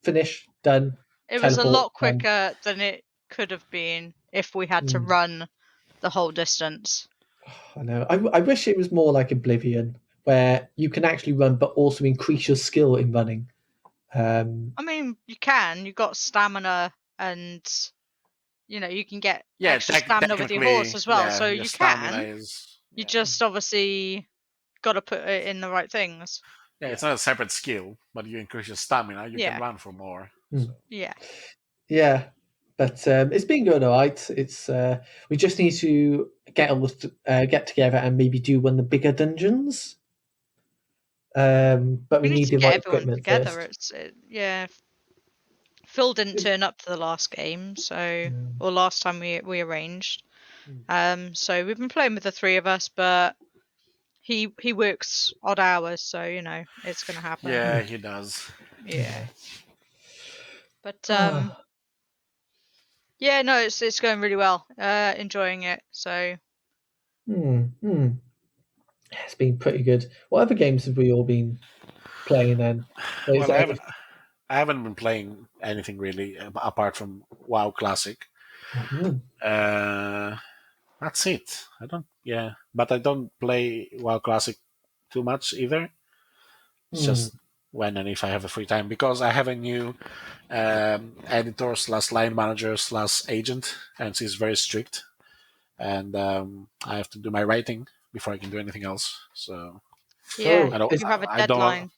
finish, done. It was a lot quicker than it could have been if we had to run the whole distance. I know. I wish it was more like Oblivion, where you can actually run but also increase your skill in running. I mean, you can. You've got stamina, and you can get extra stamina with your horse as well. So you can. You just obviously got to put it in the right things. Yeah, it's not a separate skill, but you increase your stamina, you can run for more. So. Yeah. Yeah, but it's been good, all right. It's we just need to get together and maybe do one of the bigger dungeons. But we need to get everyone together. First. Phil didn't turn up to the last game, or last time we arranged. So we've been playing with the 3 of us, but he works odd hours, so it's gonna happen. Yeah, he does. Yeah. But yeah, no, it's going really well. Enjoying it. So. It's been pretty good. What other games have we all been playing then? Well, I haven't been playing anything really apart from WoW Classic. That's it. But I don't play WoW Classic too much either. It's just when and if I have a free time, because I have a new editor / line manager / agent, and she's very strict, and I have to do my writing before I can do anything else. So you have a deadline.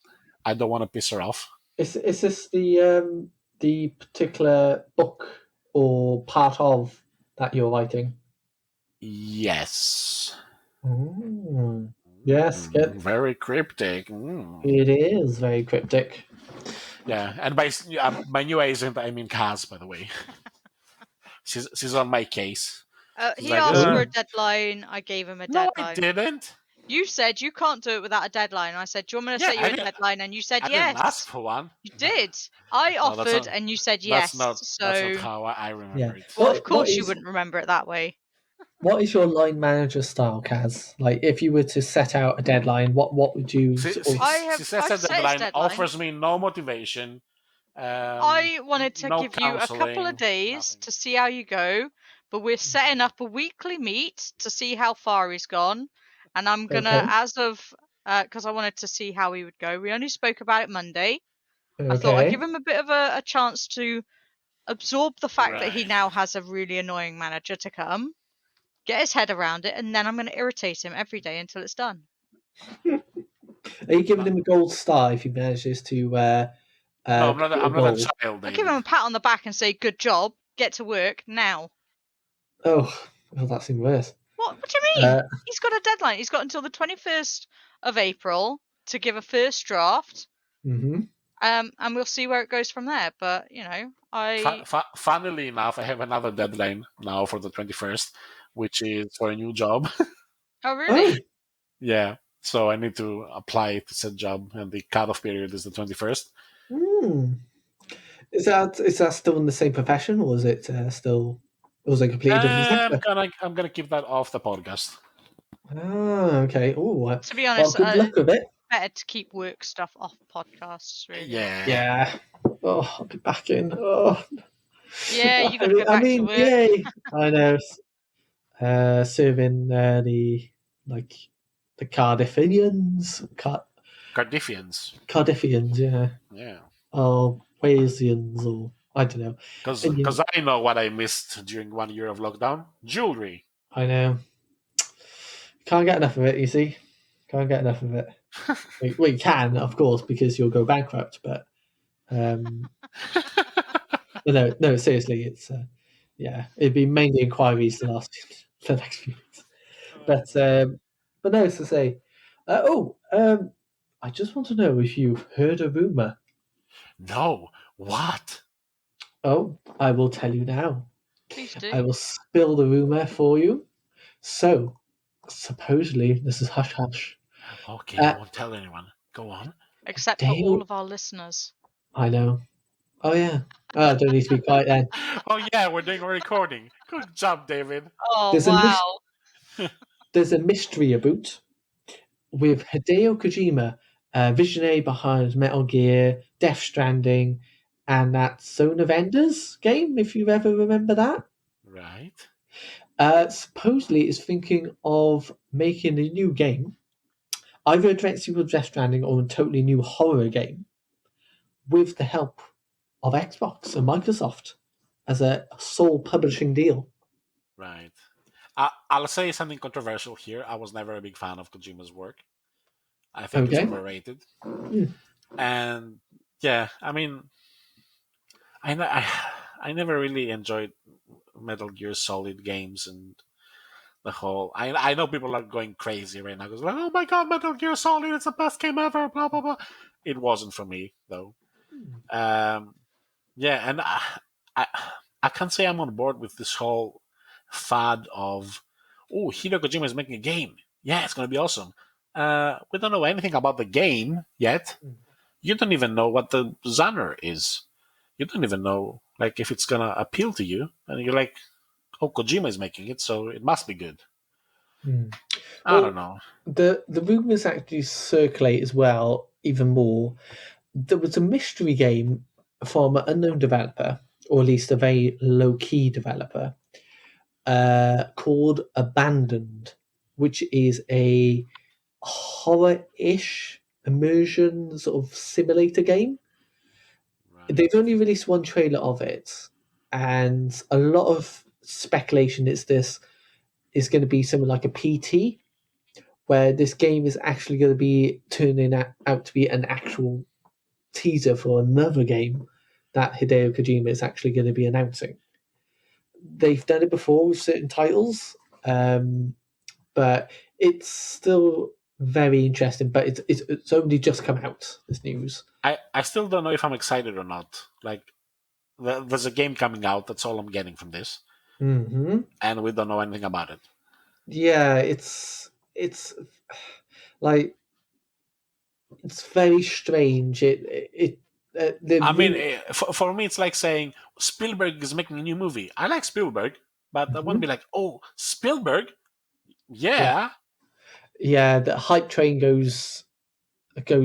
I don't want to piss her off. Is this the particular book or part of that you're writing? Yes. Yes. Very cryptic. It is very cryptic. Yeah, and by my new agent, I mean Cazz, by the way. she's on my case. He asked for a deadline. I gave him a deadline. No, I didn't. You said you can't do it without a deadline. I said, do you want me to set you a deadline? And you said yes. I didn't ask for one. You did. I offered and you said yes. That's not how I remember it. Well, of course you wouldn't remember it that way. What is your line manager style, Cazz? Like, if you were to set out a deadline, what would you... She sets a deadline, offers me no motivation. I wanted to give you a couple of days to see how you go, but we're setting up a weekly meet to see how far he's gone. And I'm going to, because I wanted to see how he would go. We only spoke about it Monday. I thought I'd give him a bit of a chance to absorb the fact that he now has a really annoying manager to come. get his head around it, and then I'm going to irritate him every day until it's done. Are you giving him a gold star if he manages to? No, I'm not a child. I'll give him a pat on the back and say, "Good job. Get to work now." Oh, well, that seems worse. What do you mean? He's got a deadline. He's got until the 21st of April to give a first draft. Mm-hmm. And we'll see where it goes from there. But Funnily enough, I have another deadline now for the 21st, which is for a new job. Oh, really? Oh. Yeah. So I need to apply to said job, and the cutoff period is the 21st. Is that still in the same profession, or is it still? Or was it completely different sector? I'm gonna keep that off the podcast. Ah, okay. Oh, to be honest, good luck with it. Better to keep work stuff off podcasts, really. Yeah. Oh, I'll be back in. Oh. Yeah, you got to get back to work. Yay. I know. Serving the Cardiffians. Cardiffians, yeah. Yeah. Or Walesians, or I don't know. Because I know what I missed during 1 year of lockdown. Jewelry. I know. Can't get enough of it, you see. Can't get enough of it. Well, you can, of course, because you'll go bankrupt, but no, seriously, it's it'd be mainly inquiries to last for the next few weeks. But no, to say, I just want to know if you've heard a rumor. No, what? Oh, I will tell you now. Please do. I will spill the rumor for you. So, supposedly, this is hush hush. Okay, I won't tell anyone. Go on. Except for all of our listeners. I know. Oh, yeah. Oh, I don't need to be quiet then. Oh, yeah, we're doing a recording. Good job, David. Oh, wow. There's a mystery about with Hideo Kojima, visionary behind Metal Gear, Death Stranding, and that Zone of Enders game, if you ever remember that. Right. Supposedly is thinking of making a new game, either a direct sequel to Death Stranding or a totally new horror game, with the help of Xbox and Microsoft as a sole publishing deal. Right. I'll say something controversial here. I was never a big fan of Kojima's work. I think it's overrated. And yeah, I mean, I never really enjoyed Metal Gear Solid games and the whole. I know people are going crazy right now because like, oh my god, Metal Gear Solid, it's the best game ever. Blah blah blah. It wasn't for me though. Yeah, and I can't say I'm on board with this whole fad of Hideo Kojima is making a game. Yeah, it's gonna be awesome. We don't know anything about the game yet. You don't even know what the genre is. You don't even know like if it's gonna appeal to you, and you're like, "Oh, Kojima is making it, so it must be good." I don't know. The rumors actually circulate as well, even more. There was a mystery game from an unknown developer, or at least a very low key developer, called Abandoned, which is a horror-ish immersion sort of simulator game. Right. They've only released one trailer of it, and a lot of speculation is this is going to be something like a PT, where this game is actually going to be turning out to be an actual teaser for another game that Hideo Kojima is actually going to be announcing. They've done it before with certain titles, but it's still very interesting. But it's only just come out, this news. I still don't know if I'm excited or not. Like, there's a game coming out. That's all I'm getting from this. Mm-hmm. And we don't know anything about it. Yeah, it's like it's very strange. For me, it's like saying Spielberg is making a new movie. I like Spielberg, but I wouldn't be like, oh, Spielberg? Yeah. Yeah, the hype train goes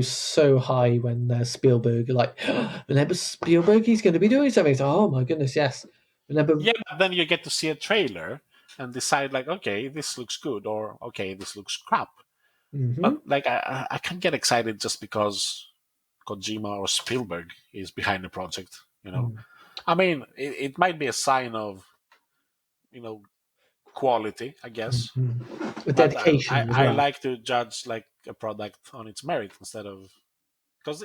so high when Spielberg, like, remember Spielberg, he's going to be doing something. So, oh my goodness, yes. Yeah, but then you get to see a trailer and decide, like, okay, this looks good, or okay, this looks crap. Mm-hmm. But like, I can't get excited just because Kojima or Spielberg is behind the project. You know, I mean, it might be a sign of, quality, I guess. With But dedication as I well. like to judge like a product on its merit instead of because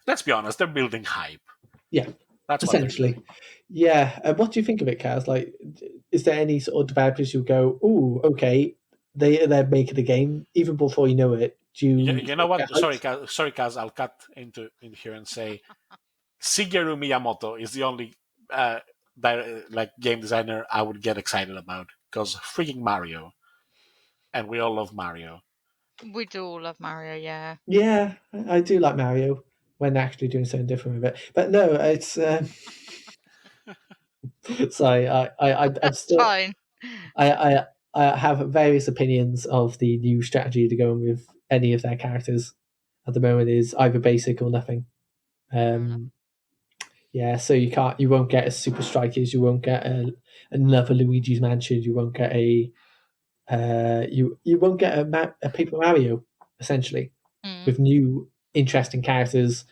let's be honest, they're building hype. Yeah, That's what they're essentially. doing. Yeah. What do you think of it, Cazz? Like, is there any sort of developers who go, "Oh, okay, they're making the game," even before you know it? Do you You know get what? hyped? Sorry, Kaz. I'll cut into in here and say Shigeru Miyamoto is the only like game designer I would get excited about because freaking Mario, and we all love Mario. We do all love Mario, yeah. Yeah, I do like Mario when actually doing something different with it. But no, it's sorry. I'm That's still. fine. I have various opinions of the new strategy to go in with any of their characters. At the moment, is either basic or nothing. Yeah, so you won't get a Super Strikers, you won't get another Luigi's Mansion, you won't get you won't get a Paper Mario essentially with new interesting characters,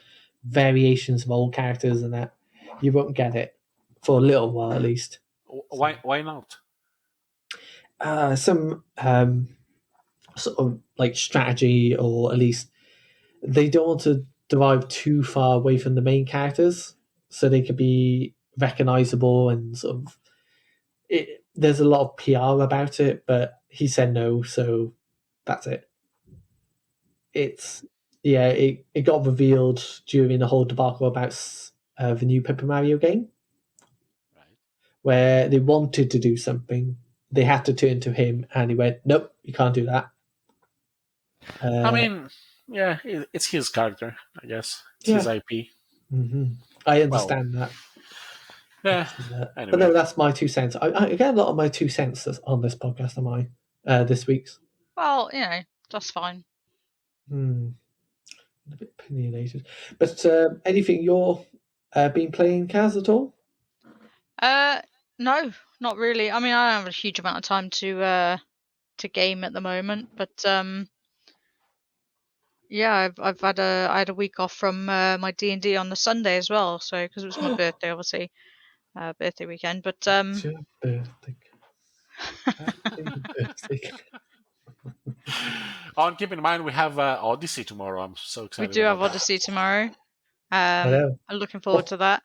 variations of old characters, and that you won't get it for a little while at least. Why not? Some sort of like strategy, or at least they don't want to derive too far away from the main characters, so they could be recognizable and sort of. There's a lot of PR about it, but he said no, so that's it. It got revealed during the whole debacle about the new Paper Mario game, Right. where they wanted to do something, they had to turn to him, and he went, "Nope, you can't do that." I mean, yeah, it's his character, I guess. It's his IP. Mm-hmm. I understand that. Yeah. But no, that's my 2 cents. I get a lot of my 2 cents on this podcast. Am I this week's? Well, that's fine. A bit opinionated, but anything you're been playing, Cazz, at all? No, not really. I mean, I don't have a huge amount of time to game at the moment, but yeah, I had a week off from my D&D on the Sunday as well, so because it was my birthday, obviously, birthday weekend. But It's your birthday. Happy birthday. Oh, and keep in mind we have Odyssey tomorrow. I'm so excited. We do have that. Odyssey tomorrow. I know. I'm looking forward to that.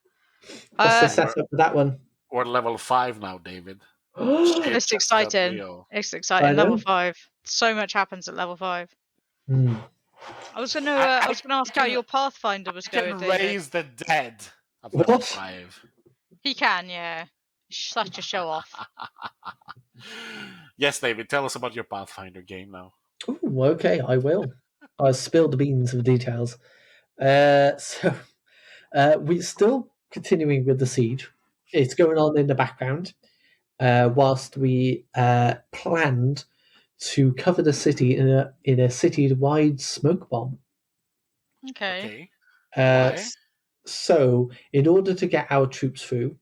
What's the setup for that one? We're level 5 now, David. It's exciting. It's exciting. Level 5. So much happens at level 5. I was gonna ask how your Pathfinder was going, David. Raise the dead at level 5. He can, yeah. Such a show off. Yes, David, tell us about your Pathfinder game now. Ooh, okay, I will. I'll spill the beans of details. We're still continuing with the siege. It's going on in the background, whilst we planned to cover the city in a city-wide smoke bomb. Okay. Why? So, in order to get our troops through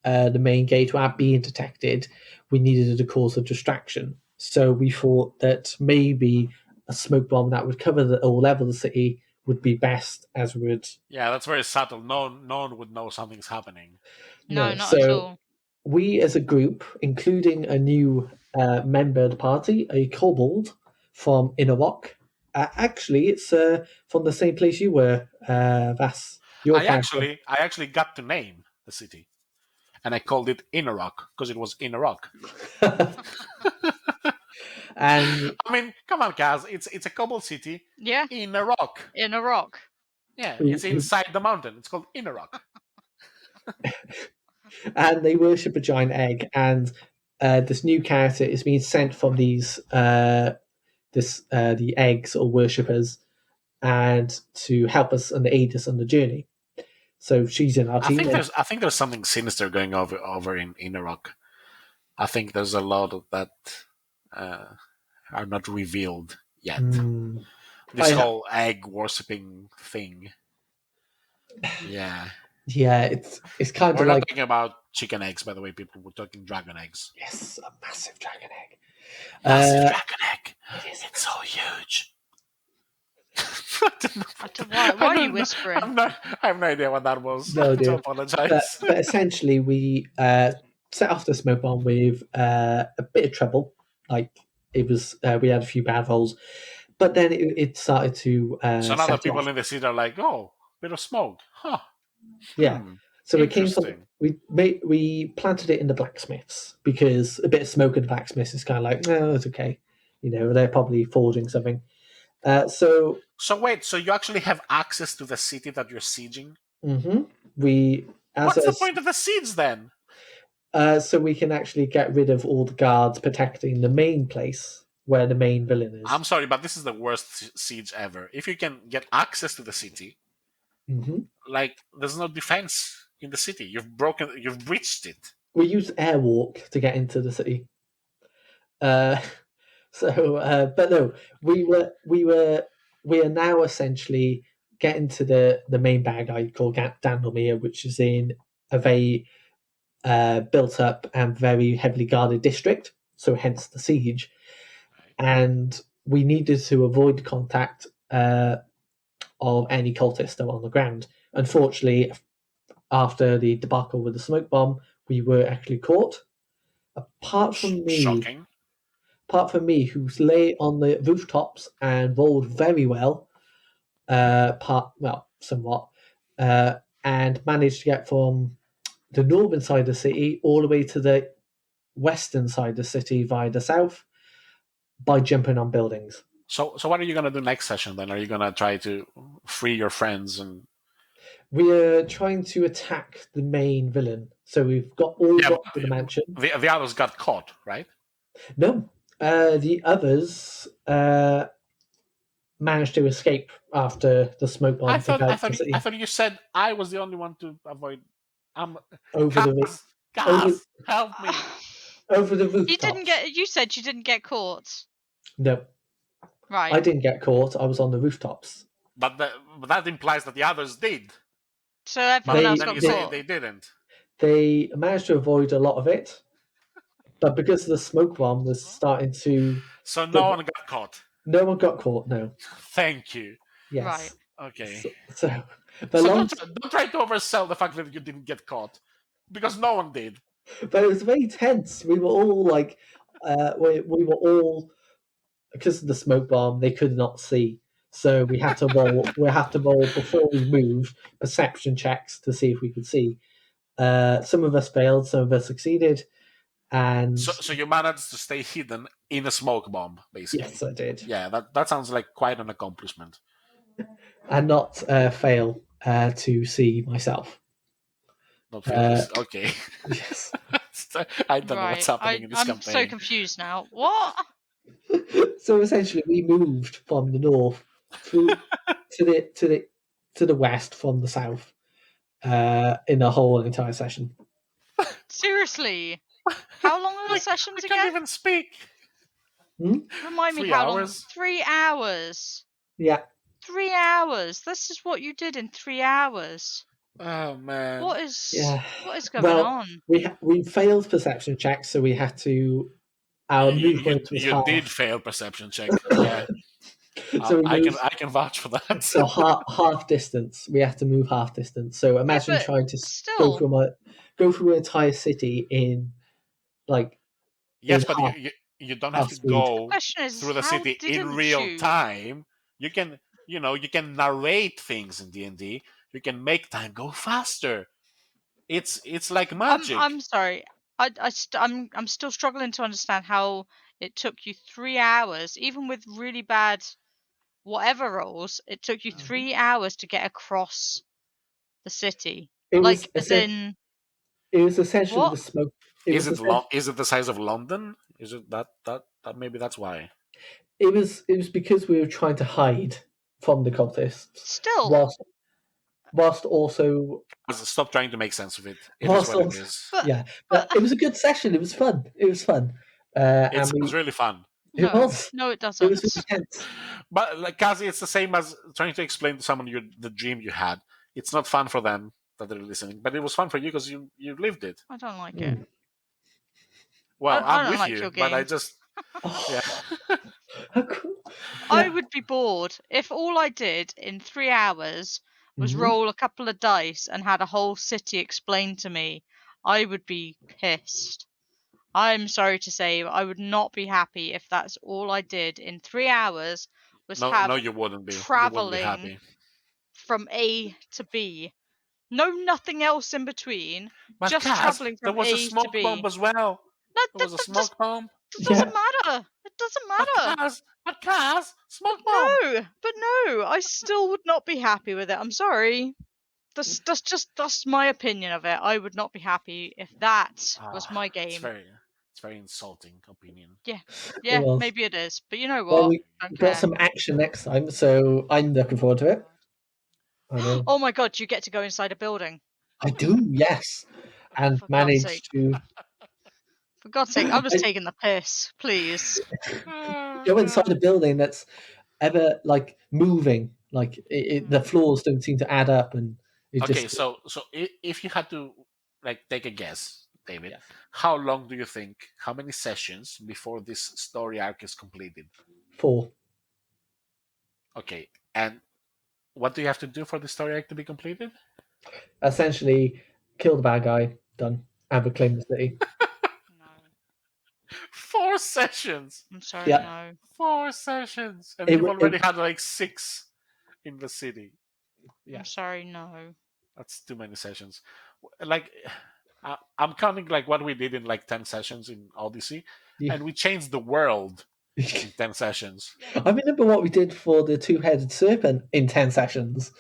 the main gate without being detected, we needed a cause of distraction. So we thought that maybe a smoke bomb that would cover or level the city would be best, as would. Yeah, that's very subtle. No one would know something's happening. No, not at all. We, as a group, including a new member of the party, a kobold from Inner Rock. Actually, it's from the same place you were, Vass. I actually got to name the city, and I called it Inner Rock because it was Inner Rock. And I mean, come on, guys! It's a cobble city. Yeah. In a rock. In a rock. Yeah, it's inside the mountain. It's called Inner Rock. And they worship a giant egg, and this new character is being sent from these the eggs or worshippers, and to help us and aid us on the journey. So she's in our team. I think there's something sinister going over in Inner Rock. I think there's a lot of that are not revealed yet. This whole egg worshipping thing. Yeah. Yeah, it's kind We're of not like talking about chicken eggs, by the way, people. We're talking dragon eggs. Yes, a massive dragon egg. Massive dragon egg. It's so huge. Why are you whispering? I have no idea what that was. No, I apologize. But essentially, we set off the smoke bomb with a bit of trouble. Like it was, we had a few bad rolls, but then it started to So now the set people off. in the city are like, "Oh, bit of smoke, huh? Yeah. So it came from Interesting." we planted it in the blacksmiths because a bit of smoke in the blacksmiths is kind of like, no, it's okay. They're probably forging something. So wait, so you actually have access to the city that you're sieging? we What's the point of the siege then? So we can actually get rid of all the guards protecting the main place where the main villain is. I'm sorry, but this is the worst siege ever. If you can get access to the city, like there's no defense in the city. You've breached it. We use airwalk to get into the city. But no, we are now essentially getting to the main bad guy called Dandelmere, which is in a very built up and very heavily guarded district. So hence the siege, and we needed to avoid contact of any cultists that were on the ground. Unfortunately, after the debacle with the smoke bomb, we were actually caught. Apart from me, who lay on the rooftops and rolled very well, somewhat, and managed to get from the northern side of the city all the way to the western side of the city via the south by jumping on buildings. So what are you gonna do next session then? Are you gonna try to free your friends and? We're trying to attack the main villain. So we've got got to the mansion. The others got caught, right? No, the others managed to escape after the smoke bomb. I thought you said I was the only one to avoid. Cazz, help me! Over the rooftop. You said you didn't get caught. No. Right. I didn't get caught. I was on the rooftops. But that implies that the others did. So everyone else got caught. They didn't. They managed to avoid a lot of it, but because the smoke bomb was starting to. So no one got caught. No one got caught. No. Thank you. Yes. Right. Okay. So don't try to oversell the fact that you didn't get caught, because no one did. But it was very tense. We were all like, we were all, because of the smoke bomb, they could not see. So we had to roll. Before we moved perception checks to see if we could see. Some of us failed, some of us succeeded, and so you managed to stay hidden in a smoke bomb, basically. Yes, I did. Yeah, that sounds like quite an accomplishment. And not fail to see myself. Not fail. Okay. Yes. I don't know what's happening in this campaign. I'm so confused now. What? So essentially, we moved from the north to the west from the south in the whole entire session. Seriously, how long are the sessions again? I can't even speak. Remind me how long? 3 hours. Yeah. 3 hours. This is what you did in 3 hours. Oh man. What is going on? We failed perception checks, so we had to. Our movement was half. You did fail perception check. Yeah. So I can vouch for that. So half distance. We have to move half distance. So imagine trying to go through an entire city in like. Yes, but you don't have to go through the city in real time. You can narrate things in D&D. You can make time go faster. It's like magic. I'm sorry. I'm still struggling to understand how it took you 3 hours, even with really bad whatever rolls. It took you 3 hours to get across the city. It was essentially the smoke. Is it the size of London? Is it that maybe that's why? It was because we were trying to hide from the cultists. Still. Whilst also stop trying to make sense of it. It is what it is. But it was a good session. It was fun. It was really fun. It was. No, it doesn't. It was really tense. But like Cazz, it's the same as trying to explain to someone the dream you had. It's not fun for them that they're listening, but it was fun for you because you lived it. I don't like it. Well, I'm with you, but I just I would be bored if all I did in 3 hours was roll a couple of dice and had a whole city explained to me. I would be pissed. I'm sorry to say, but I would not be happy if that's all I did in 3 hours was No, you wouldn't be. You wouldn't be traveling happy. from A to B. No, nothing else in between. But just Cazz, traveling there from was a A to smoke bomb B. as well. No, There was a just smoke bomb. it doesn't matter. It doesn't matter. But Cazz, smoke bomb. No, I still would not be happy with it. I'm sorry. That's my opinion of it. I would not be happy if that was my game. It's very insulting opinion. Yeah, maybe it is. But you know what? Well, we got some action next time, so I'm looking forward to it. I know. Oh my god, you get to go inside a building. I do, yes. And manage to... For God's sake, I was taking the piss, please. Go inside a building that's ever, like, moving. Like, the floors don't seem to add up. And so if you had to, like, take a guess, David, how long do you think, how many sessions before this story arc is completed? 4. Okay, and what do you have to do for the story arc to be completed? Essentially, kill the bad guy, done, and reclaim the city. No. 4 sessions! I'm sorry, no. 4 sessions! And you've already had like 6 in the city. I'm sorry, no. That's too many sessions. Like, I'm counting like what we did in like 10 sessions in Odyssey, and we changed the world in 10 sessions. I remember what we did for the 2-headed serpent in 10 sessions.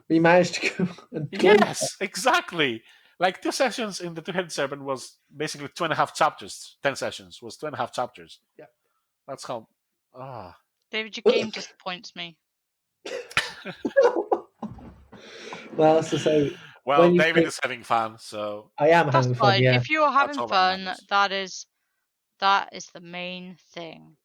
We managed to go and Yes, exactly. Like 2 sessions in the 2-headed serpent was basically 2.5 chapters. 10 sessions was 2.5 chapters. Yeah. That's how... David, your game disappoints me. Well, that's to say... Well, David is having fun, so... I am having fun, yeah. If you're having fun, that is the main thing.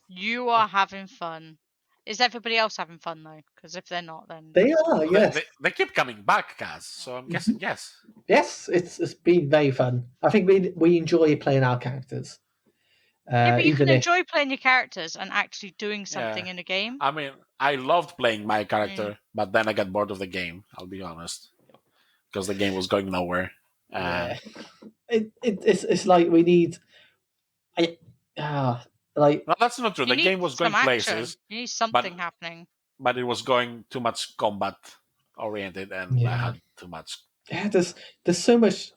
You are having fun. Is everybody else having fun, though? Because if they're not, then... They are, yes. They keep coming back, Cazz, so I'm guessing yes. Yes, it's been very fun. I think we enjoy playing our characters. But you can enjoy playing your characters and actually doing something in a game. I mean, I loved playing my character, but then I got bored of the game, I'll be honest. Because the game was going nowhere. It's like we need... No, that's not true. The game was going places. You need something happening. But it was going too much combat oriented, and I had too much. Yeah, there's so much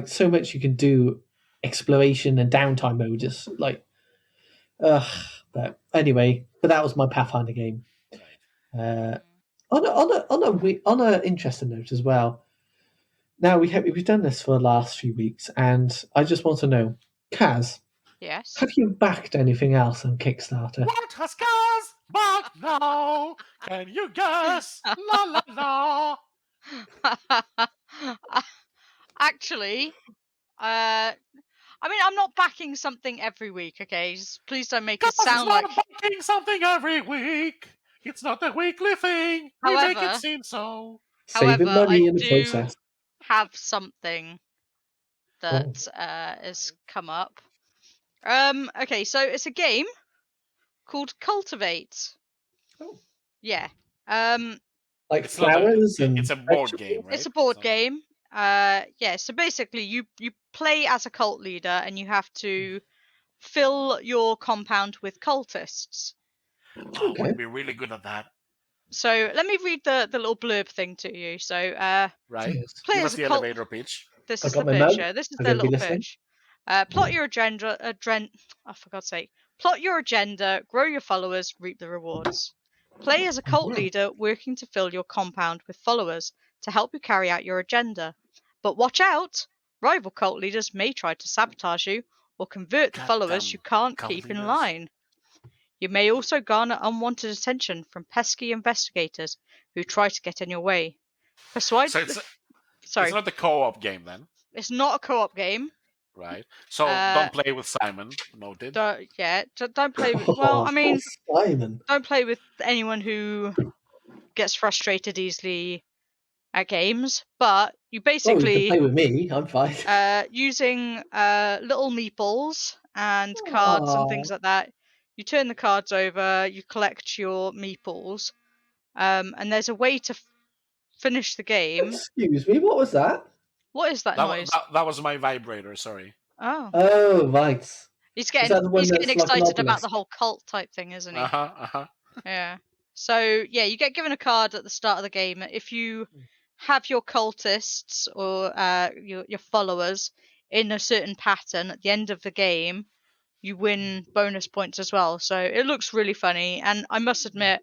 so much you can do, exploration and downtime mode. Just like, but anyway, that was my Pathfinder game. On a interesting note as well. Now we've done this for the last few weeks, and I just want to know, Cazz. Yes. Have you backed anything else on Kickstarter? What has Cazz backed now? Can you guess? La la la. Actually, I mean, I'm not backing something every week. Okay, please don't make it sound like backing something every week. It's not a weekly thing. We make it seem so. Saving money in the process. Have something that has come up. Okay, so it's a game called Cultivate. Oh. Yeah. Like flowers and it's a board game, right? It's a board game. So basically you play as a cult leader and you have to fill your compound with cultists. Oh, I would be really good at that. So let me read the little blurb thing to you. So right. Play Give as us the elevator pitch. This is the pitch. This is their little pitch. Plot your agenda. For God's sake. Plot your agenda, grow your followers, reap the rewards. Play as a cult leader working to fill your compound with followers to help you carry out your agenda. But watch out! Rival cult leaders may try to sabotage you or convert the followers you can't keep in line. You may also garner unwanted attention from pesky investigators who try to get in your way. Persuade. So it's not a co-op game then. It's not a co-op game. Right. So don't play with Simon. Noted. Don't play with. Well, I mean, Simon. Don't play with anyone who gets frustrated easily at games. But you basically you can play with me. I'm fine. Using little meeples and cards and things like that. You turn the cards over. You collect your meeples, and there's a way to finish the game. Excuse me, what was that? What is that noise? That was my vibrator. Sorry. Oh, right. He's getting excited about the whole cult type thing, isn't he? Yeah. So yeah, you get given a card at the start of the game. If you have your cultists or your followers in a certain pattern at the end of the game, you win bonus points as well. So it looks really funny, and I must admit,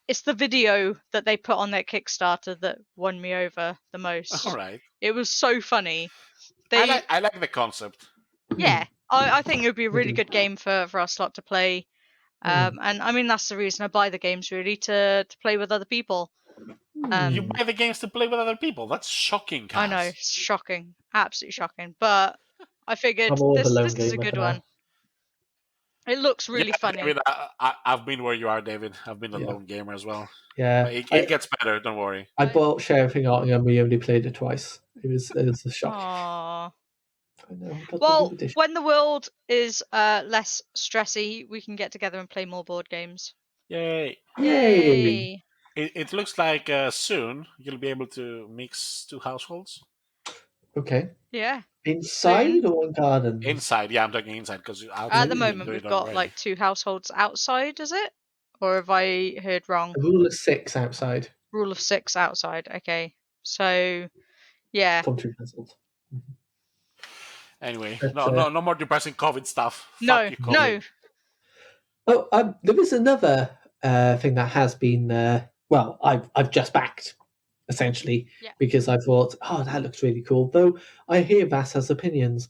it's the video that they put on their Kickstarter that won me over the most. All right. It was so funny. I like the concept. Yeah, I think it would be a really good game for us lot to play. And I mean, that's the reason I buy the games, really, to play with other people. You buy the games to play with other people? That's shocking, Cazz. I know, it's shocking. Absolutely shocking. But I figured this is a good one. It looks really funny. David, I've been where you are, David. I've been a lone gamer as well. Yeah. But it gets better, don't worry. I bought Sheriffing Out and we only played it twice. It was a shock. Aww. I know, well, when the world is less stressy, we can get together and play more board games. Yay! Yay! It looks like soon you'll be able to mix two households. Okay. Yeah. Inside or in gardens? Inside, yeah, I'm talking inside because at the moment we've got like 2 households outside. Is it? Or have I heard wrong? A rule of 6 outside. Rule of 6 outside. Okay. So, yeah. From 2 households. Anyway, no more depressing COVID stuff. No, Fuck you, COVID. No. Oh, there is another thing that has been. Well, I've just backed essentially because I thought, oh, that looks really cool. Though I hear Vass has opinions.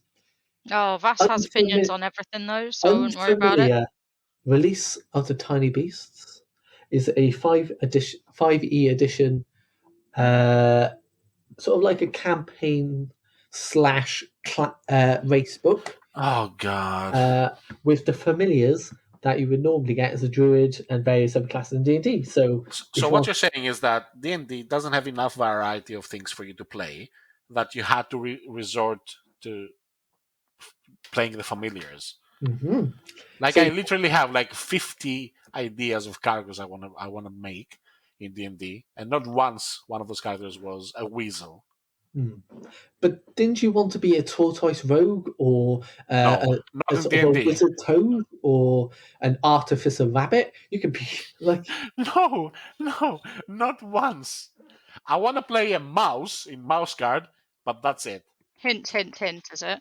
Oh, Vass has opinions on everything though, so I wouldn't worry about it. Release of the Tiny Beasts is a 5e edition, sort of like a campaign / race book. Oh god! With the familiars that you would normally get as a druid and various other classes in D&D. So what you're saying is that D&D doesn't have enough variety of things for you to play, that you had to resort to playing the familiars. Mm-hmm. Like I literally have like 50 ideas of characters I want to make in D&D, and not once one of those characters was a weasel. But didn't you want to be a tortoise rogue or a wizard toad or an artificer rabbit? You could be like... No, not once. I want to play a mouse in Mouse Guard, but that's it. Hint, is it?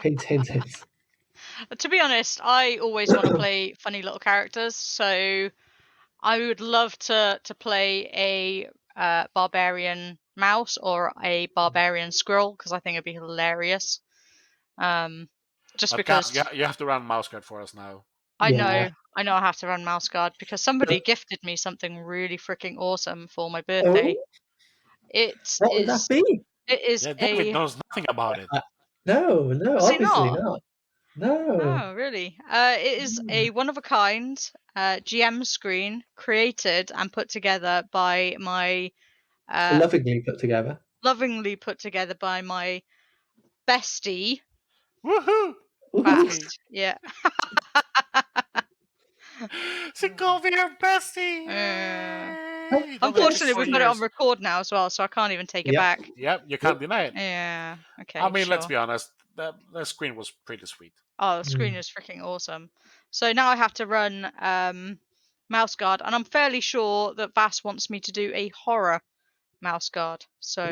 Hint. To be honest, I always want to play funny little characters, so I would love to play a barbarian mouse or a barbarian squirrel because I think it'd be hilarious. Because you have to run Mouse Guard for us now. I know I have to run Mouse Guard because somebody gifted me something really freaking awesome for my birthday. What would that be? It is David knows nothing about it. No, obviously not. No. Oh, really? It is a one-of-a-kind GM screen created and put together by my... lovingly put together by my bestie. Woohoo! Fast. Yeah. She called me her bestie! Unfortunately, we've got it on record now as well, so I can't even take it back. Yep, you can't deny it. Yeah, okay. I mean, let's be honest. The screen was pretty sweet. Oh, the screen is freaking awesome. So now I have to run Mouse Guard, and I'm fairly sure that Vass wants me to do a horror Mouse Guard. So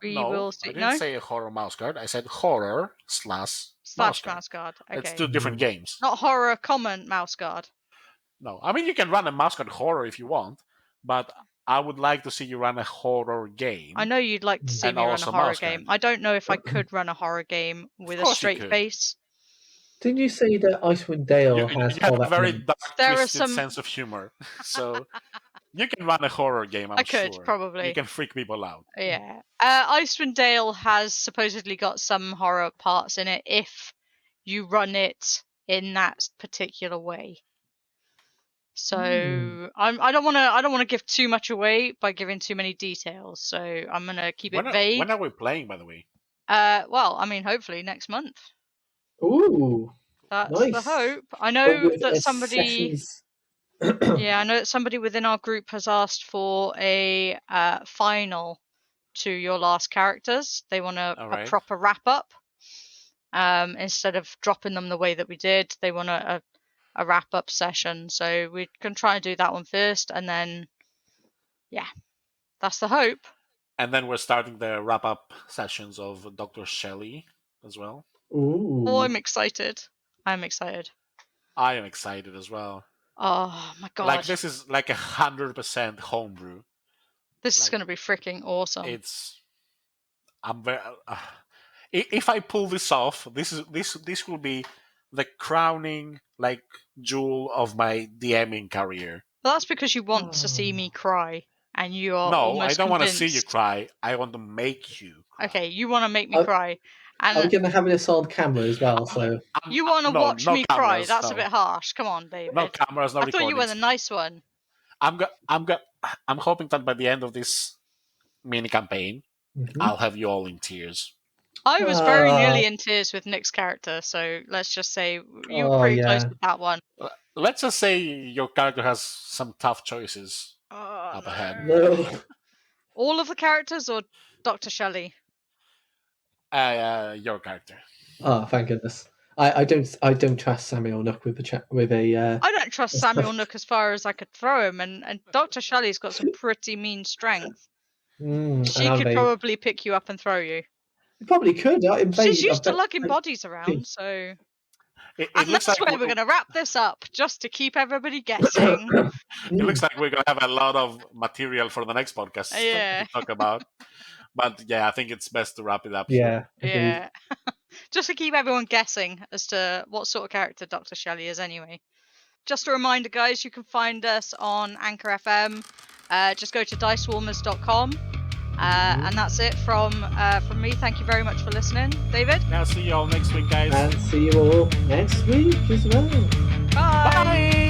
we will see. I didn't say a horror Mouse Guard. I said horror / Mouse Guard. Okay. It's 2 different games. Not horror common Mouse Guard. No, I mean you can run a Mouse Guard horror if you want, but I would like to see you run a horror game. I know you'd like to see me run a horror game. I don't know if I could run a horror game with a straight face. Didn't you say that Icewind Dale has you have a very dark, twisted sense of humor, so you can run a horror game. I could probably. You can freak people out. Yeah, Icewind Dale has supposedly got some horror parts in it if you run it in that particular way. So I don't want to give too much away by giving too many details. So I'm gonna keep it vague. When are we playing, by the way? Well, I mean, hopefully next month. Ooh, that's nice. the hope. I know that somebody. Yeah, I know that somebody within our group has asked for a final to your last characters. They want a proper wrap up. Instead of dropping them the way that we did, they want a wrap up session. So we can try and do that one first, and then that's the hope. And then we're starting the wrap up sessions of Dr. Shelley as well. Ooh. Oh, I'm excited. I'm excited. I am excited as well. Oh my god! Like, this is like 100% homebrew. This is going to be freaking awesome. I'm very. If I pull this off, this will be the crowning like jewel of my DMing career. Well, that's because you want to see me cry, and you are No, I don't want to see you cry. I want to make you cry. Okay, you want to make me cry. And are we going to have this on camera as well? So you want to watch me cry? That's a bit harsh. Come on, David. No cameras, no recordings. I thought you were the nice one. I'm hoping that by the end of this mini campaign, I'll have you all in tears. I was very nearly in tears with Nick's character, so let's just say you were pretty close with that one. Let's just say your character has some tough choices up ahead. No. All of the characters or Dr. Shelley? Your character. Oh, thank goodness. I don't trust Samuel Nook with a. I don't trust Samuel Nook as far as I could throw him, and Dr. Shelley's got some pretty mean strength. She could probably pick you up and throw you. You probably could. She's used to lugging bodies around, so. And that's where we're going to wrap this up, just to keep everybody guessing. It looks like we're going to have a lot of material for the next podcast to talk about. But yeah, I think it's best to wrap it up. Yeah. Yeah. Just to keep everyone guessing as to what sort of character Dr. Shelley is anyway. Just a reminder, guys, you can find us on Anchor FM. Just go to dicewarmers.com. And that's it from me. Thank you very much for listening. David? I'll see you all next week, guys. And see you all next week as well. Bye! Bye!